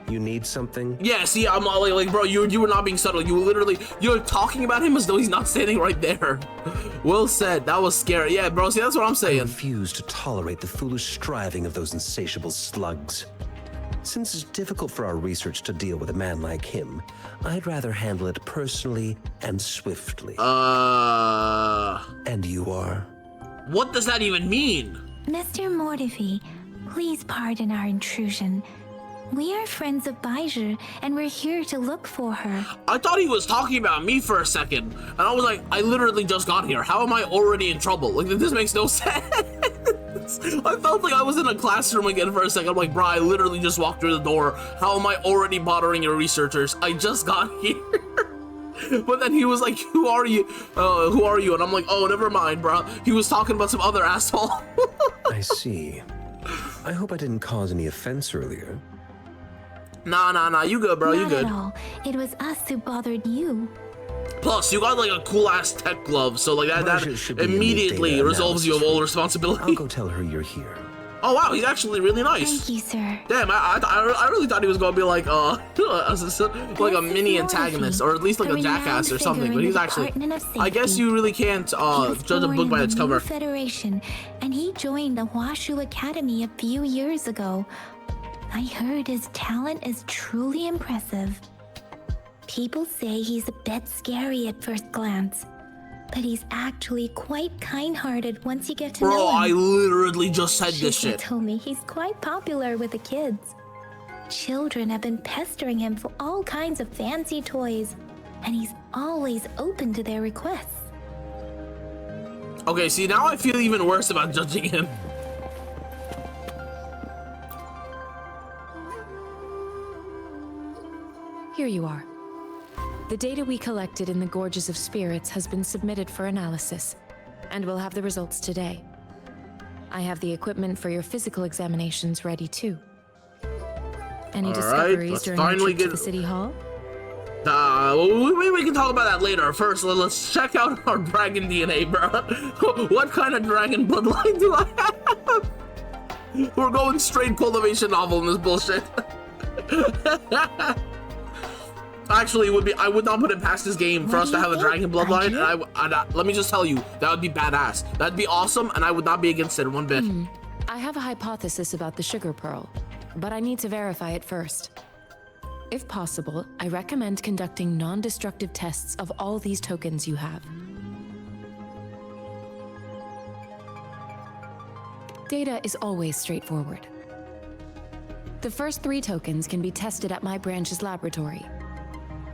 You need something? Yeah, see, I'm like, bro, you were not being subtle. You're talking about him as though he's not standing right there. Well said. That was scary. Yeah, bro, see, that's what I'm saying. I refuse to tolerate the foolish striving of those insatiable slugs. Since it's difficult for our research to deal with a man like him, I'd rather handle it personally and swiftly. And you are? What does that even mean? Mr. Mortifi, please pardon our intrusion. We are friends of Baiju, and we're here to look for her. I thought he was talking about me for a second, and I was like, I literally just got here. How am I already in trouble? Like, this makes no sense. I felt like I was in a classroom again for a second. I'm like, bro, I literally just walked through the door. How am I already bothering your researchers? I just got here. But then he was like, who are you? Who are you? And I'm like, oh, never mind, bro. He was talking about some other asshole. I see. I hope I didn't cause any offense earlier. Nah, you good, bro, you Not good. at all. It was us who bothered you. Plus, you got like a cool-ass tech glove, so like that Should be immediately data resolves you of all analysis. responsibility. I'll go tell her you're here. Oh wow, he's actually really nice. Thank you, sir. Damn, I really thought he was gonna be like like a mini antagonist, or at least like a jackass or something. But he's actually, I guess you really can't judge a book by its cover. Federation, and he joined the Huashu Academy a few years ago. I heard his talent is truly impressive. People say he's a bit scary at first glance, but he's actually quite kind-hearted once you get to know Bro, him. I literally just said this Shika shit. told me he's quite popular with the kids. Children have been pestering him for all kinds of fancy toys, and he's always open to their requests. Okay, see, now I feel even worse about judging him. Here you are. The data we collected in the Gorges of Spirits has been submitted for analysis, and we'll have the results today. I have the equipment for your physical examinations ready too. Any discoveries during the trip to the City Hall? We can talk about that later. First, let's check out our dragon DNA, bro. What kind of dragon bloodline do I have? We're going straight cultivation novel in this bullshit. Actually, I would not put it past this game for us to have a dragon bloodline, and let me just tell you, that would be badass. That'd be awesome, and I would not be against it one bit. I have a hypothesis about the sugar pearl, but I need to verify it first. If possible, I recommend conducting non-destructive tests of all these tokens you have. Data is always straightforward. The first 3 tokens can be tested at my branch's laboratory.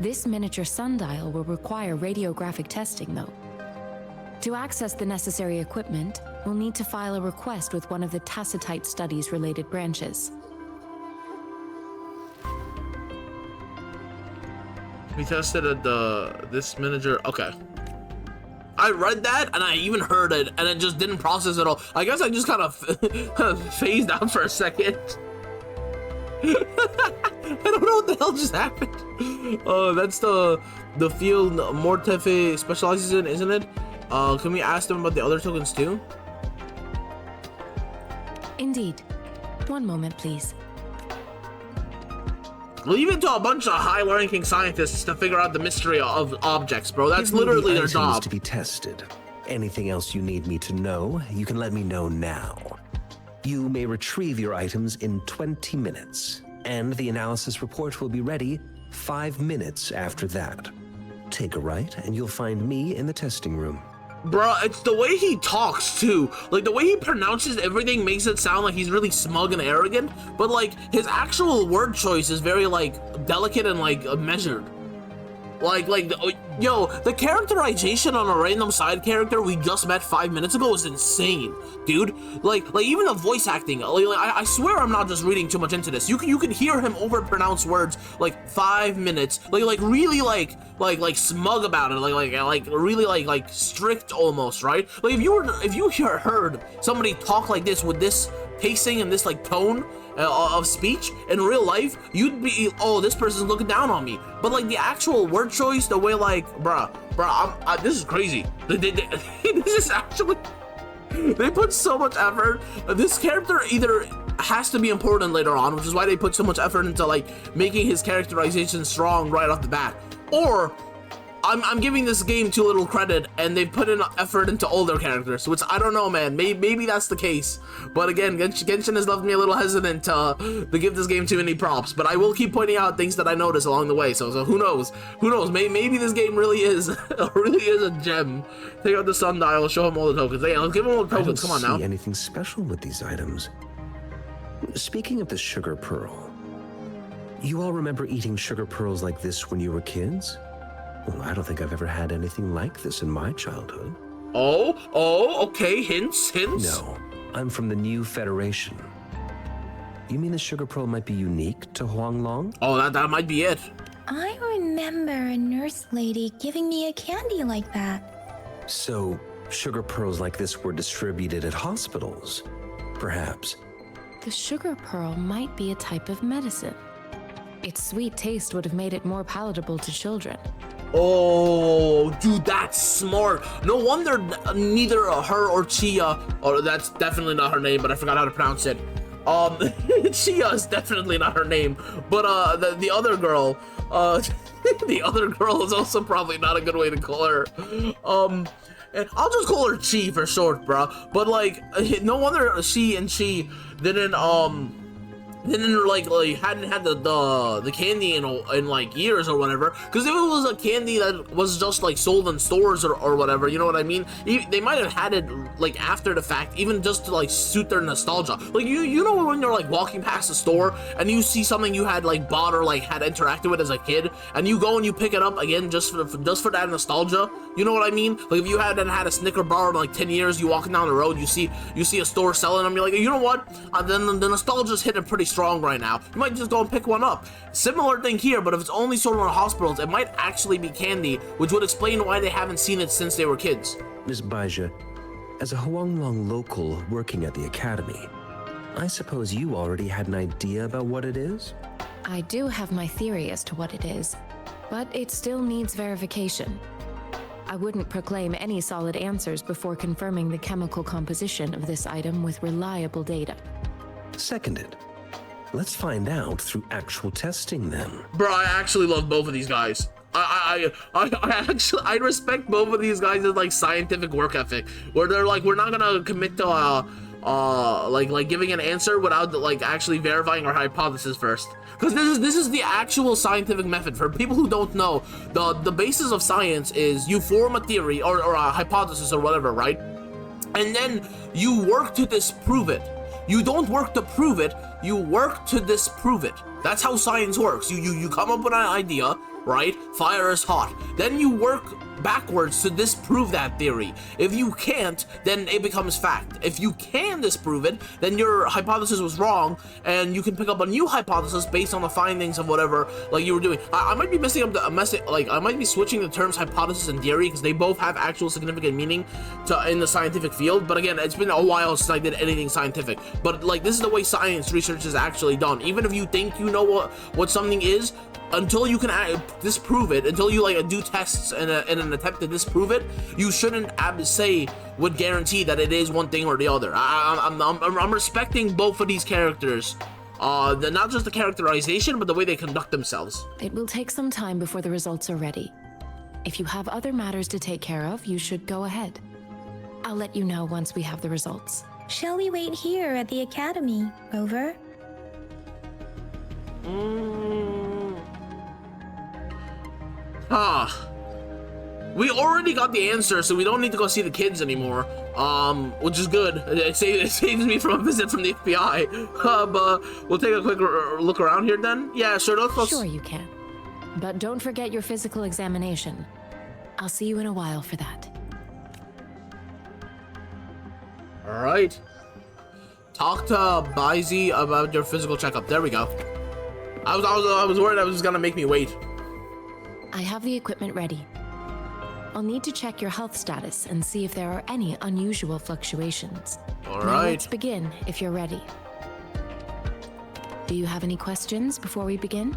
This miniature sundial will require radiographic testing, though. To access the necessary equipment, we'll need to file a request with one of the Tacitite Studies related branches. We tested at this miniature. Okay. I read that and I even heard it and it just didn't process it all. I guess I just kind of phased out for a second. I don't know what the hell just happened. That's the field Mortefe specializes in, isn't it? Can we ask them about the other tokens too? Indeed. One moment, please. Leave it to a bunch of high-ranking scientists to figure out the mystery of objects, bro. That's literally their job. To be tested. Anything else you need me to know, you can let me know now. You may retrieve your items in 20 minutes, and the analysis report will be ready 5 minutes after that. Take a right, and you'll find me in the testing room. Bruh, it's the way he talks too. Like the way he pronounces everything makes it sound like he's really smug and arrogant, but like his actual word choice is very like delicate and like measured. Yo, the characterization on a random side character we just met 5 minutes ago is insane, dude. Like even the voice acting. I swear I'm not just reading too much into this. You can hear him overpronounce words like 5 minutes, like really like smug about it, like really like strict almost, right? Like if you heard somebody talk like this with this pacing and this like tone of speech in real life, you'd be, oh, this person's looking down on me. But like the actual word choice, the way like, bruh, this is crazy. This is actually, they put so much effort. This character either has to be important later on, which is why they put so much effort into like making his characterization strong right off the bat, or I'm giving this game too little credit and they've put in effort into all their characters, which I don't know, man. Maybe that's the case. But again, Genshin has left me a little hesitant to give this game too many props. But I will keep pointing out things that I notice along the way. So who knows? Who knows? Maybe this game really is a gem. Take out the sundial, show him all the tokens. Hey, let's give him all the tokens. Come on now. I don't see anything special with these items. Speaking of the sugar pearl, you all remember eating sugar pearls like this when you were kids? Well, I don't think I've ever had anything like this in my childhood. Oh, okay, hints? No, I'm from the New Federation. You mean the sugar pearl might be unique to Huanglong? Oh, that might be it. I remember a nurse lady giving me a candy like that. So, sugar pearls like this were distributed at hospitals, perhaps. The sugar pearl might be a type of medicine. Its sweet taste would have made it more palatable to children. Oh, dude, that's smart. No wonder neither her or Chia, or that's definitely not her name, but I forgot how to pronounce it. Chia is definitely not her name, but the other girl, the other girl is also probably not a good way to call her. And I'll just call her Chi for short, bro. But like, no wonder she didn't like hadn't had the candy in like years or whatever, because if it was a candy that was just like sold in stores or whatever, you know what I mean, they might have had it like after the fact, even just to like suit their nostalgia. Like you know when you're like walking past a store and you see something you had like bought or like had interacted with as a kid, and you go and you pick it up again just for that nostalgia, you know what I mean? Like if you hadn't had a Snicker bar in like 10 years, you walking down the road, you see a store selling them, you're like, you know what, then the nostalgia's hitting pretty strong right now. You might just go and pick one up. Similar thing here, but if it's only sold in hospitals, it might actually be candy, which would explain why they haven't seen it since they were kids. Ms. Baija, as a Huanglong local working at the academy, I suppose you already had an idea about what it is? I do have my theory as to what it is, but it still needs verification. I wouldn't proclaim any solid answers before confirming the chemical composition of this item with reliable data. Seconded. Let's find out through actual testing then. Bro, I actually love both of these guys. I respect both of these guys' like scientific work ethic, where they're like, we're not gonna commit to like giving an answer without like actually verifying our hypothesis first. Because this is the actual scientific method. For people who don't know, the basis of science is you form a theory or a hypothesis or whatever, right? And then you work to disprove it. You don't work to prove it, you work to disprove it. That's how science works. You come up with an idea, right? Fire is hot. Then you work backwards to disprove that theory. If you can't, then it becomes fact. If you can disprove it, then your hypothesis was wrong, and you can pick up a new hypothesis based on the findings of whatever like you were doing. I might be messing up the message, like I might be switching the terms hypothesis and theory because they both have actual significant meaning in the scientific field. But again, it's been a while since I did anything scientific. But like, this is the way science research is actually done. Even if you think you know what something is, until you can disprove it, until you like do tests in an attempt to disprove it, you shouldn't say with guarantee that it is one thing or the other. I'm respecting both of these characters. Not just the characterization, but the way they conduct themselves. It will take some time before the results are ready. If you have other matters to take care of, you should go ahead. I'll let you know once we have the results. Shall we wait here at the academy, Rover? We already got the answer, so we don't need to go see the kids anymore. Which is good. It saves me from a visit from the FBI. But we'll take a quick look around here then. Yeah, sure. Let's... Sure you can. But don't forget your physical examination. I'll see you in a while for that. All right. Talk to Baizi about your physical checkup. There we go. I was worried I was gonna make me wait. I have the equipment ready. I'll need to check your health status and see if there are any unusual fluctuations. All Now right. let's begin if you're ready. Do you have any questions before we begin?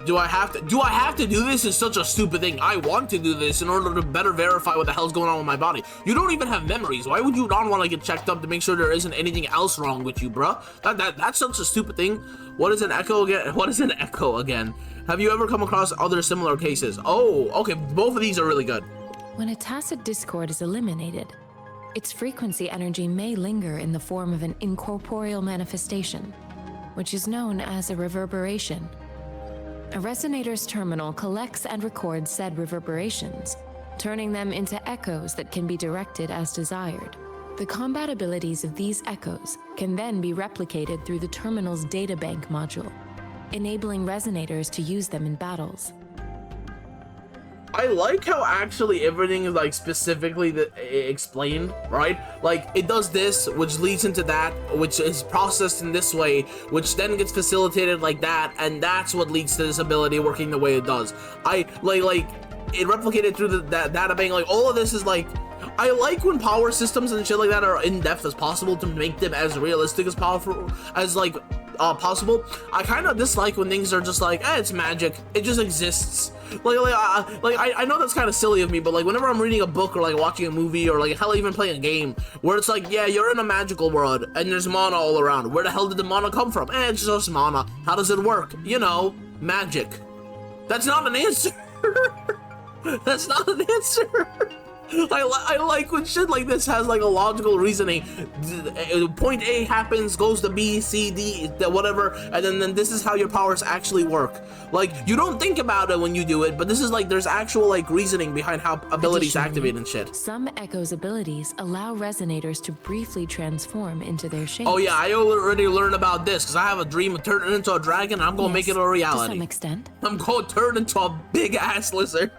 Do I have to do this? Is such a stupid thing. I want to do this in order to better verify what the hell's going on with my body. You don't even have memories. Why would you not want to get checked up to make sure there isn't anything else wrong with you, bruh? That's such a stupid thing. What is an echo again? What is an echo again? Have you ever come across other similar cases? Oh, okay. Both of these are really good. When a tacit discord is eliminated, its frequency energy may linger in the form of an incorporeal manifestation, which is known as a reverberation. A resonator's terminal collects and records said reverberations, turning them into echoes that can be directed as desired. The compatibilities of these echoes can then be replicated through the terminal's databank module, enabling resonators to use them in battles. I like how actually everything is like specifically explained, right? Like it does this, which leads into that, which is processed in this way, which then gets facilitated like that, and that's what leads to this ability working the way it does. I like it replicated through that data bank. Like all of this is like, I like when power systems and shit like that are in depth as possible to make them as realistic as possible, possible. I kind of dislike when things are just like, it's magic. It just exists. I know that's kind of silly of me, but like whenever I'm reading a book or like watching a movie or like hell even playing a game where it's like, yeah, you're in a magical world and there's mana all around. Where the hell did the mana come from? It's just mana. How does it work? You know, magic. That's not an answer. That's not an answer. I like when shit like this has like a logical reasoning. Point A happens, goes to B, C, D, whatever, and then this is how your powers actually work. Like, you don't think about it when you do it, but this is like, there's actual like reasoning behind how abilities activate and shit. Some Echo's abilities allow resonators to briefly transform into their shape. Oh yeah, I already learned about this because I have a dream of turning into a dragon. I'm gonna make it a reality. To some extent. I'm gonna turn into a big ass lizard.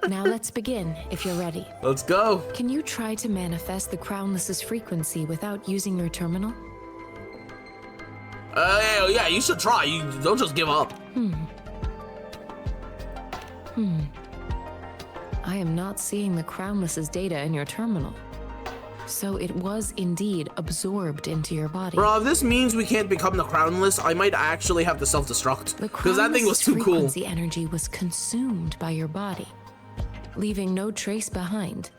Now let's begin, if you're ready. Let's go. Can you try to manifest the Crownless's frequency without using your terminal? Yeah, you should try. You don't just give up. I am not seeing the Crownless's data in your terminal. So it was indeed absorbed into your body. Bro, if this means we can't become the Crownless, I might actually have to self-destruct. Because that thing was too cool. The frequency energy was consumed by your body, leaving no trace behind.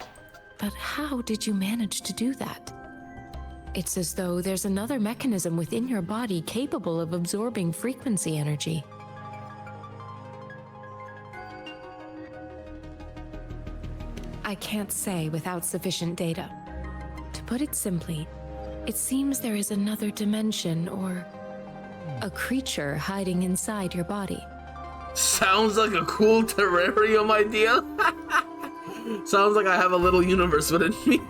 But how did you manage to do that? It's as though there's another mechanism within your body capable of absorbing frequency energy. I can't say without sufficient data. To put it simply, it seems there is another dimension or a creature hiding inside your body. Sounds like a cool terrarium idea. Sounds like I have a little universe within me.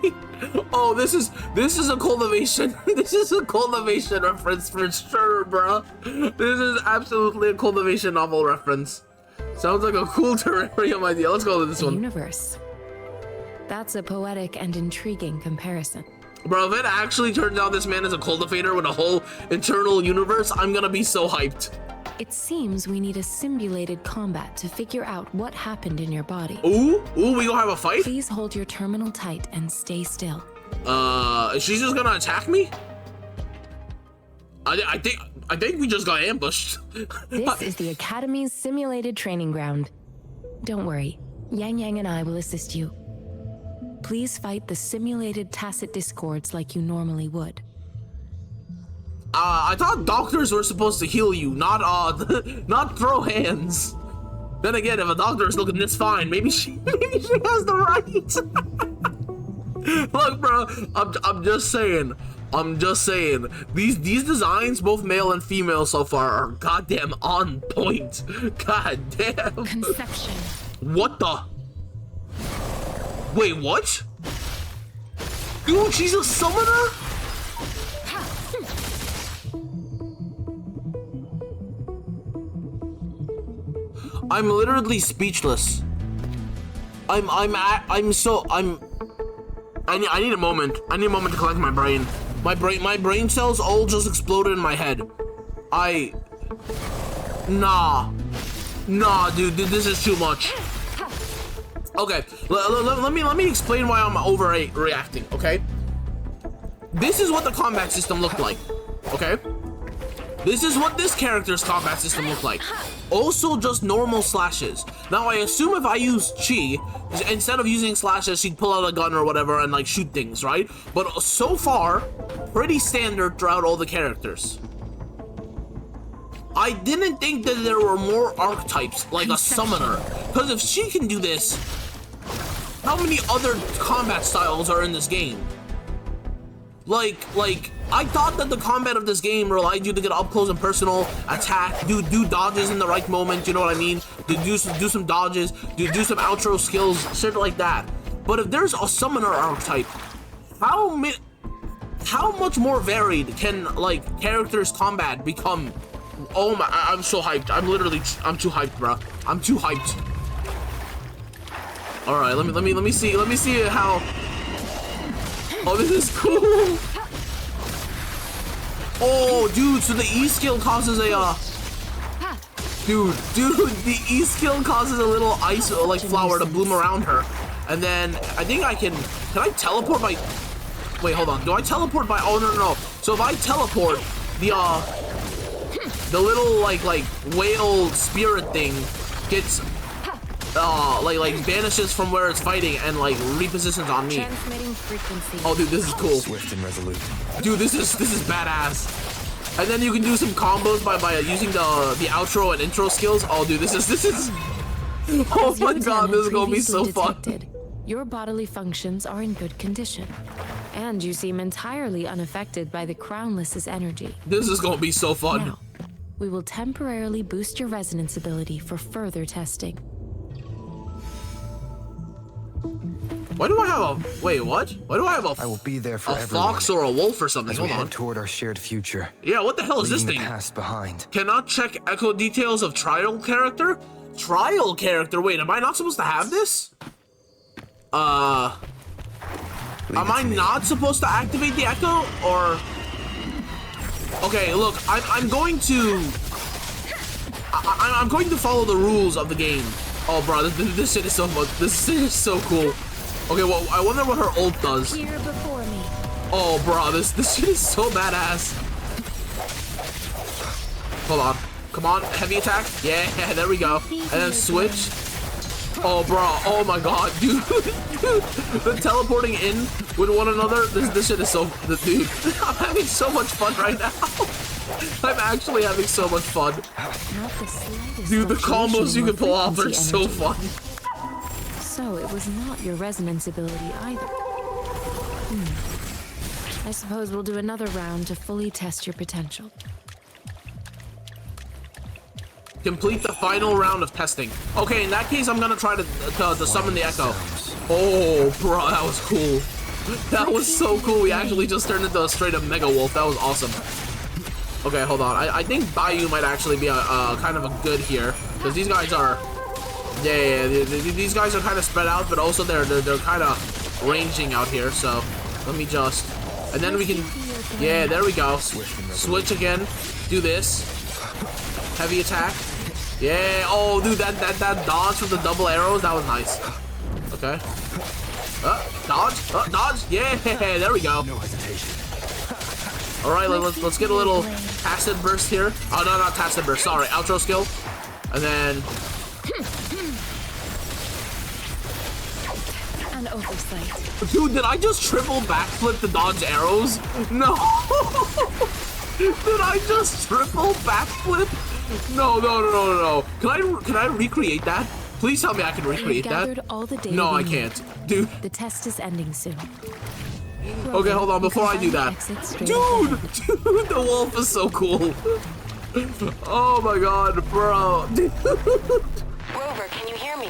Oh, this is a cultivation. This is a cultivation reference for sure, bro. This is absolutely a cultivation novel reference. Sounds like a cool terrarium idea. Let's go to this The one. universe. That's a poetic and intriguing comparison. Bro, if it actually turns out this man is a cultivator with a whole internal universe, I'm gonna be so hyped. It seems we need a simulated combat to figure out what happened in your body. Ooh, we gonna have a fight? Please hold your terminal tight and stay still. Is she just gonna attack me? I think we just got ambushed. This is the Academy's simulated training ground. Don't worry, Yang Yang and I will assist you. Please fight the simulated tacit discords like you normally would. I thought doctors were supposed to heal you, not not throw hands. Then again, if a doctor is looking this fine, maybe she has the right. Look, bro, I'm just saying. These designs, both male and female so far, are goddamn on point. God damn. Conception. What the? Wait, what? Dude, she's a summoner? I'm literally speechless. I need a moment. I need a moment to collect my brain. My brain cells all just exploded in my head. Nah, dude, this is too much. Okay, let me explain why I'm overreacting, okay? This is what the combat system looked like, okay? This is what this character's combat system looked like. Also just normal slashes. Now I assume if I use Chi, instead of using slashes, she'd pull out a gun or whatever and like shoot things, right? But so far, pretty standard throughout all the characters. I didn't think that there were more archetypes, like a summoner. Because if she can do this, how many other combat styles are in this game? Like, I thought that the combat of this game relied you to get up close and personal, attack, do dodges in the right moment, you know what I mean? Do some dodges, do some outro skills, shit like that. But if there's a summoner archetype, how much more varied can, like, characters' combat become? Oh my, I'm so hyped. I'm too hyped, bro. I'm too hyped. All right, let me see how. Oh, this is cool. Oh, dude, so the E skill causes a dude, the E skill causes a little ice like flower to bloom around her, and then I think can I teleport by? Wait, hold on. Do I teleport by? Oh no. So if I teleport, the little like whale spirit thing gets like vanishes from where it's fighting and like repositions on me. Transmitting frequency. Oh, dude, this is cool. Swift and resolute. Dude, this is badass. And then you can do some combos by using the outro and intro skills. Oh, dude, this is. Oh my god, this is gonna be so fun. Your bodily functions are in good condition, and you seem entirely unaffected by the Crownless's energy. This is gonna be so fun. Now, we will temporarily boost your resonance ability for further testing. Why do I have a wait? What? Why do I have a? I will be there for a fox or a wolf or something. as we Hold on. head toward our shared future. Yeah, what the hell is this Leaving thing? the past behind. Cannot check echo details of trial character. Trial character. Wait, am I not supposed to have this? Am I not supposed to activate the echo or? Okay, look, I'm going to follow the rules of the game. Oh, bro, this shit is so much. This shit is so cool. Okay, well, I wonder what her ult does. Here before me. Oh, bro, this shit is so badass. Hold on. Come on, heavy attack. Yeah, there we go. And then switch. Oh, bro. Oh my god, dude. The teleporting in with one another. This shit is so. Dude, I'm having so much fun right now. I'm actually having so much fun. Dude, the combos you can pull off are so fun. So it was not your resonance ability either. I suppose we'll do another round to fully test your potential. Complete the final round of testing. Okay, in that case, I'm gonna try to summon the echo. Oh, bro, that was cool. That was so cool. We actually just turned into a straight up mega wolf. That was awesome. Okay, hold on. I think Bayou might actually be a kind of a good here, because these guys are Yeah, these guys are kind of spread out, but also they're kind of ranging out here. So let me just, and then we can, yeah, there we go. Switch again. Do this. Heavy attack. Yeah. Oh, dude, that dodge with the double arrows, that was nice. Okay. Dodge. Dodge. Yeah. There we go. No hesitation. All right, let's get a little tacit burst here. Oh no, not tacit burst. Sorry, outro skill, and then. An oversight. Dude, did I just triple backflip to dodge arrows? No. Did I just triple backflip? No. Can I recreate that? Please tell me I can recreate that. All the data No, I we need. can't. Dude. The test is ending soon. Okay, hold on, before I do that. Dude, the wolf is so cool. Oh my god, bro. Dude. Rover, can you hear me?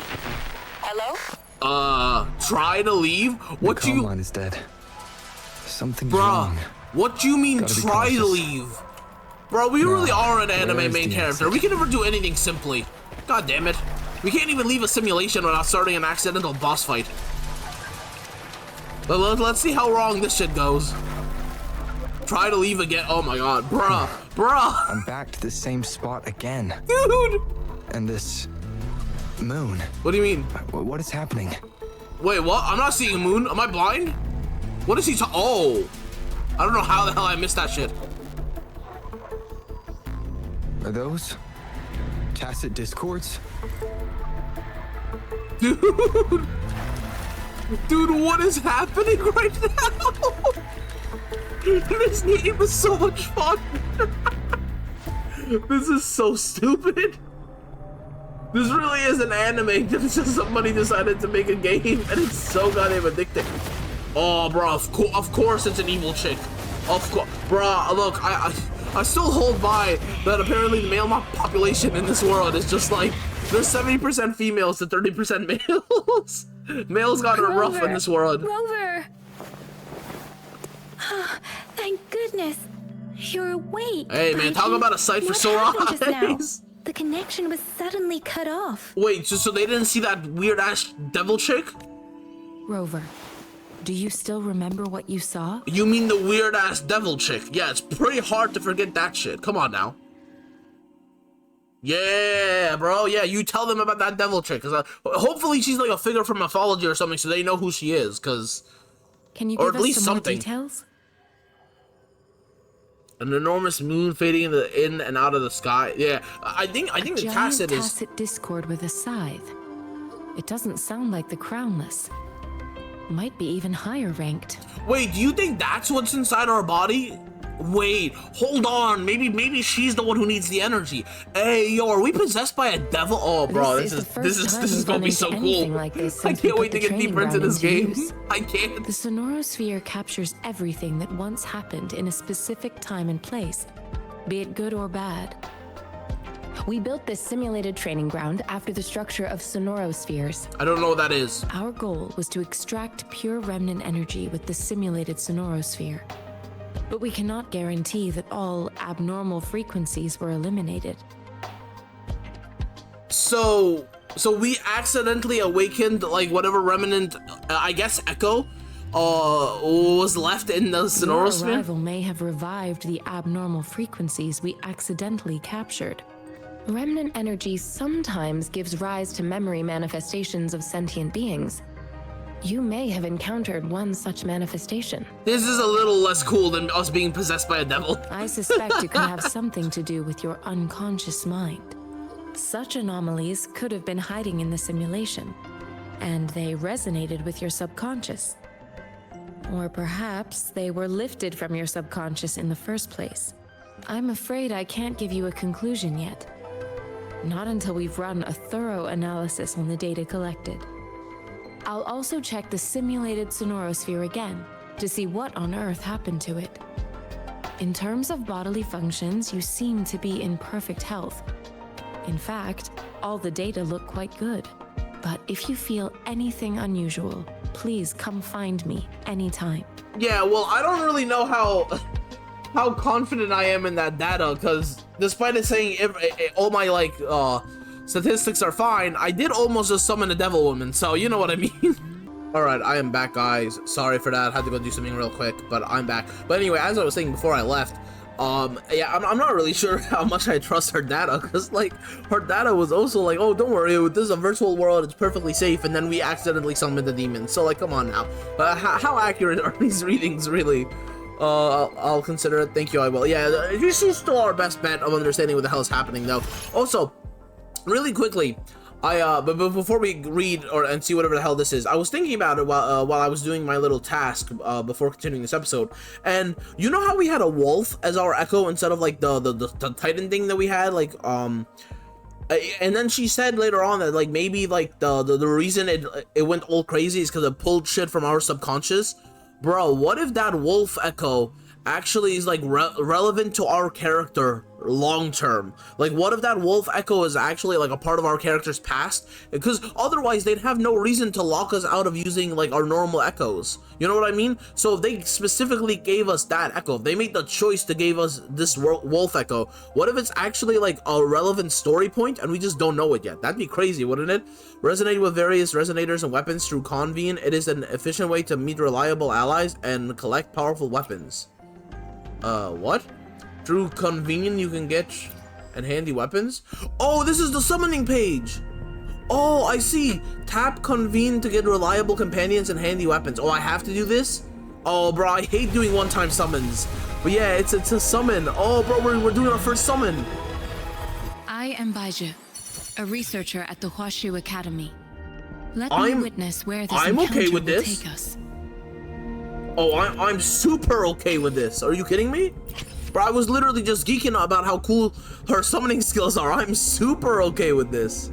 Hello? Try to leave? What The do you... comm line is dead. Something's Bruh, wrong. what do you mean Gotta be try to cautious. leave? Bro, we really are an anime where's main the character. exit? We can never do anything simply. God damn it. We can't even leave a simulation without starting an accidental boss fight. But let's see how wrong this shit goes. Try to leave again. Oh my god, bruh. I'm back to the same spot again. Dude. And this moon. What do you mean? What is happening? Wait, what? I'm not seeing a moon. Am I blind? What is he Oh. I don't know how the hell I missed that shit. Are those tacit discords? Dude, what is happening right now? This game is so much fun. This is so stupid. This really is an anime. Just somebody decided to make a game, and it's so goddamn addicting. Oh, bro, of course it's an evil chick. Of course, bro. Look, I still hold by that apparently the male population in this world is just like there's 70% females to 30% males. Males got it rough in this world. Rover! Thank goodness. You're awake. Hey man, talk about a sight for What sore happened just now? eyes. The connection was suddenly cut off. Wait, so they didn't see that weird ass devil chick? Rover, do you still remember what you saw? You mean the weird ass devil chick? Yeah, it's pretty hard to forget that shit. Come on now. Yeah, bro. Yeah, you tell them about that devil chick. Cause hopefully she's like a figure from mythology or something, so they know who she is. Cause Can you or give at us least some something. more details? An enormous moon fading in and out of the sky. Yeah, I think the Giant tacit is. tacit discord with a scythe. It doesn't sound like the crownless. Might be even higher ranked. Wait, do you think that's what's inside our body? Wait, hold on. Maybe she's the one who needs the energy. Hey, yo, are we possessed by a devil? Oh, bro, this is gonna be so cool. Like I can't wait to get deeper into this game. I can't. The Sonoro sphere captures everything that once happened in a specific time and place, be it good or bad. We built this simulated training ground after the structure of Sonoro spheres. I don't know what that is. Our goal was to extract pure remnant energy with the simulated Sonoro sphere. But we cannot guarantee that all abnormal frequencies were eliminated. So we accidentally awakened like whatever remnant, I guess echo, was left in the Sonoro Your sphere. arrival may have revived the abnormal frequencies we accidentally captured. Remnant energy sometimes gives rise to memory manifestations of sentient beings. You may have encountered one such manifestation. This is a little less cool than us being possessed by a devil. I suspect it could have something to do with your unconscious mind. Such anomalies could have been hiding in the simulation, and they resonated with your subconscious. Or perhaps they were lifted from your subconscious in the first place. I'm afraid I can't give you a conclusion yet. Not until we've run a thorough analysis on the data collected. I'll also check the simulated Sonoro sphere again to see what on earth happened to it. In terms of bodily functions, you seem to be in perfect health. In fact, all the data look quite good. But if you feel anything unusual, please come find me anytime. Yeah, well, I don't really know how confident I am in that data, because despite it saying all my like statistics are fine, I did almost just summon a devil woman, so you know what I mean. Alright, I am back, guys. Sorry for that. Had to go do something real quick, but I'm back. But anyway, as I was saying before I left, yeah, I'm not really sure how much I trust her data, because, like, her data was also like, oh, don't worry, this is a virtual world, it's perfectly safe, and then we accidentally summoned the demon. So, like, come on now. How accurate are these readings, really? I'll consider it. Thank you, I will. Yeah, she's still our best bet of understanding what the hell is happening, though. Also, really quickly, but before we read and see whatever the hell this is, I was thinking about it while I was doing my little task before continuing this episode. And you know how we had a wolf as our echo instead of like the Titan thing that we had, like and then she said later on that like maybe like the reason it went all crazy is because it pulled shit from our subconscious. Bro, what if that wolf echo actually is like relevant to our character long term? Like, what if that wolf echo is actually like a part of our character's past? Because otherwise they'd have no reason to lock us out of using like our normal echoes, you know what I mean? So if they specifically gave us that echo, if they made the choice to give us this wolf echo, what if it's actually like a relevant story point and we just don't know it yet? That'd be crazy, wouldn't it? Resonate with various resonators and weapons through convene. It is an efficient way to meet reliable allies and collect powerful weapons. What? Through convene you can get and handy weapons? Oh, this is the summoning page! Oh, I see! Tap convene to get reliable companions and handy weapons. Oh, I have to do this? Oh, bro, I hate doing one-time summons. But yeah, it's a summon. Oh, bro, we're doing our first summon. I am Baizhi, a researcher at the Huashu Academy. Let me witness where this encounter will take us. Oh, I'm super okay with this. Are you kidding me? Bro, I was literally just geeking about how cool her summoning skills are. I'm super okay with this.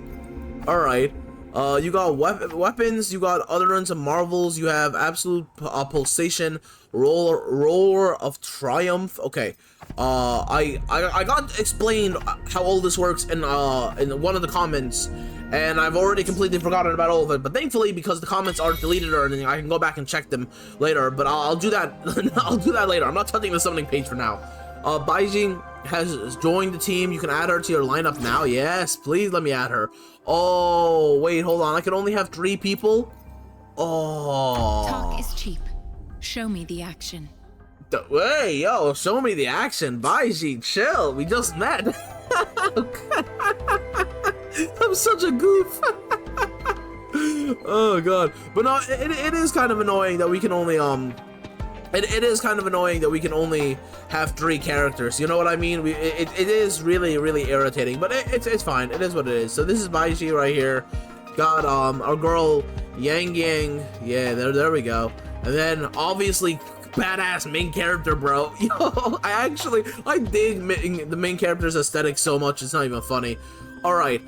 Alright. You got weapons, you got utterance of marvels, you have absolute pulsation, roar of triumph. Okay. I got explained how all this works in one of the comments, and I've already completely forgotten about all of it, but thankfully, because the comments aren't deleted or anything, I can go back and check them later, but I'll do that. I'll do that later. I'm not touching the summoning page for now. Baizhi has joined the team. You can add her to your lineup now. Yes, please let me add her. Oh, wait, hold on. I can only have 3 people? Oh. Talk is cheap. Show me the action. Hey, yo, show me the action. Baizhi, chill. We just met. I'm such a goof. Oh, God. But no, it is kind of annoying that we can only, It is kind of annoying that we can only have 3 characters, you know what I mean? It is really, really irritating, but it's fine. It is what it is. So this is Baizhi right here. Got our girl Yang Yang. Yeah, there we go. And then obviously badass main character, bro. Yo, I dig the main character's aesthetic so much, it's not even funny. All right.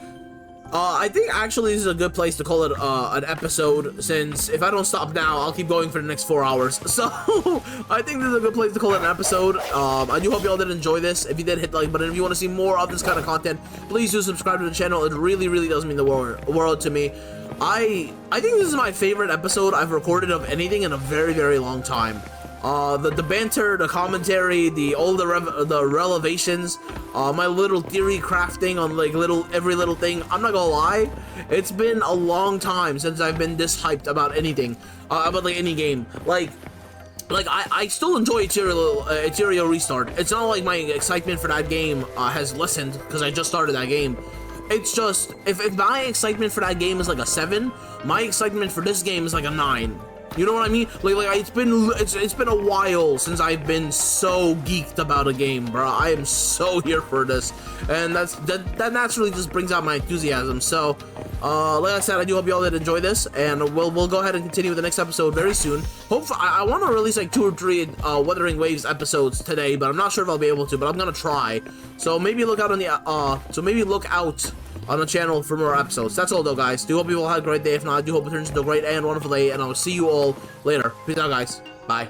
I think actually this is a good place to call it an episode, since if I don't stop now, I'll keep going for the next 4 hours. So I think this is a good place to call it an episode. I do hope y'all did enjoy this. If you did, hit the like button. If you want to see more of this kind of content, please do subscribe to the channel. It really, really does mean the world to me. I think this is my favorite episode I've recorded of anything in a very, very long time. The banter, the commentary, the revelations, my little theory crafting on like every little thing. I'm not gonna lie, it's been a long time since I've been this hyped about anything, about like any game. Like I still enjoy Ethereal Restart. It's not like my excitement for that game has lessened because I just started that game. It's just if my excitement for that game is like a 7, my excitement for this game is like a 9. You know what I mean? Like it's been a while since I've been so geeked about a game, bro. I am so here for this, and that naturally just brings out my enthusiasm. So, like I said, I do hope y'all did enjoy this, and we'll go ahead and continue with the next episode very soon. Hopefully, I want to release like 2 or 3 Wuthering Waves episodes today, but I'm not sure if I'll be able to. But I'm gonna try. So maybe look out on the on the channel for more episodes. That's all though, guys. Do hope you all had a great day. If not, I do hope it turns into a great and wonderful day, and I'll see you all later. Peace out, guys. Bye.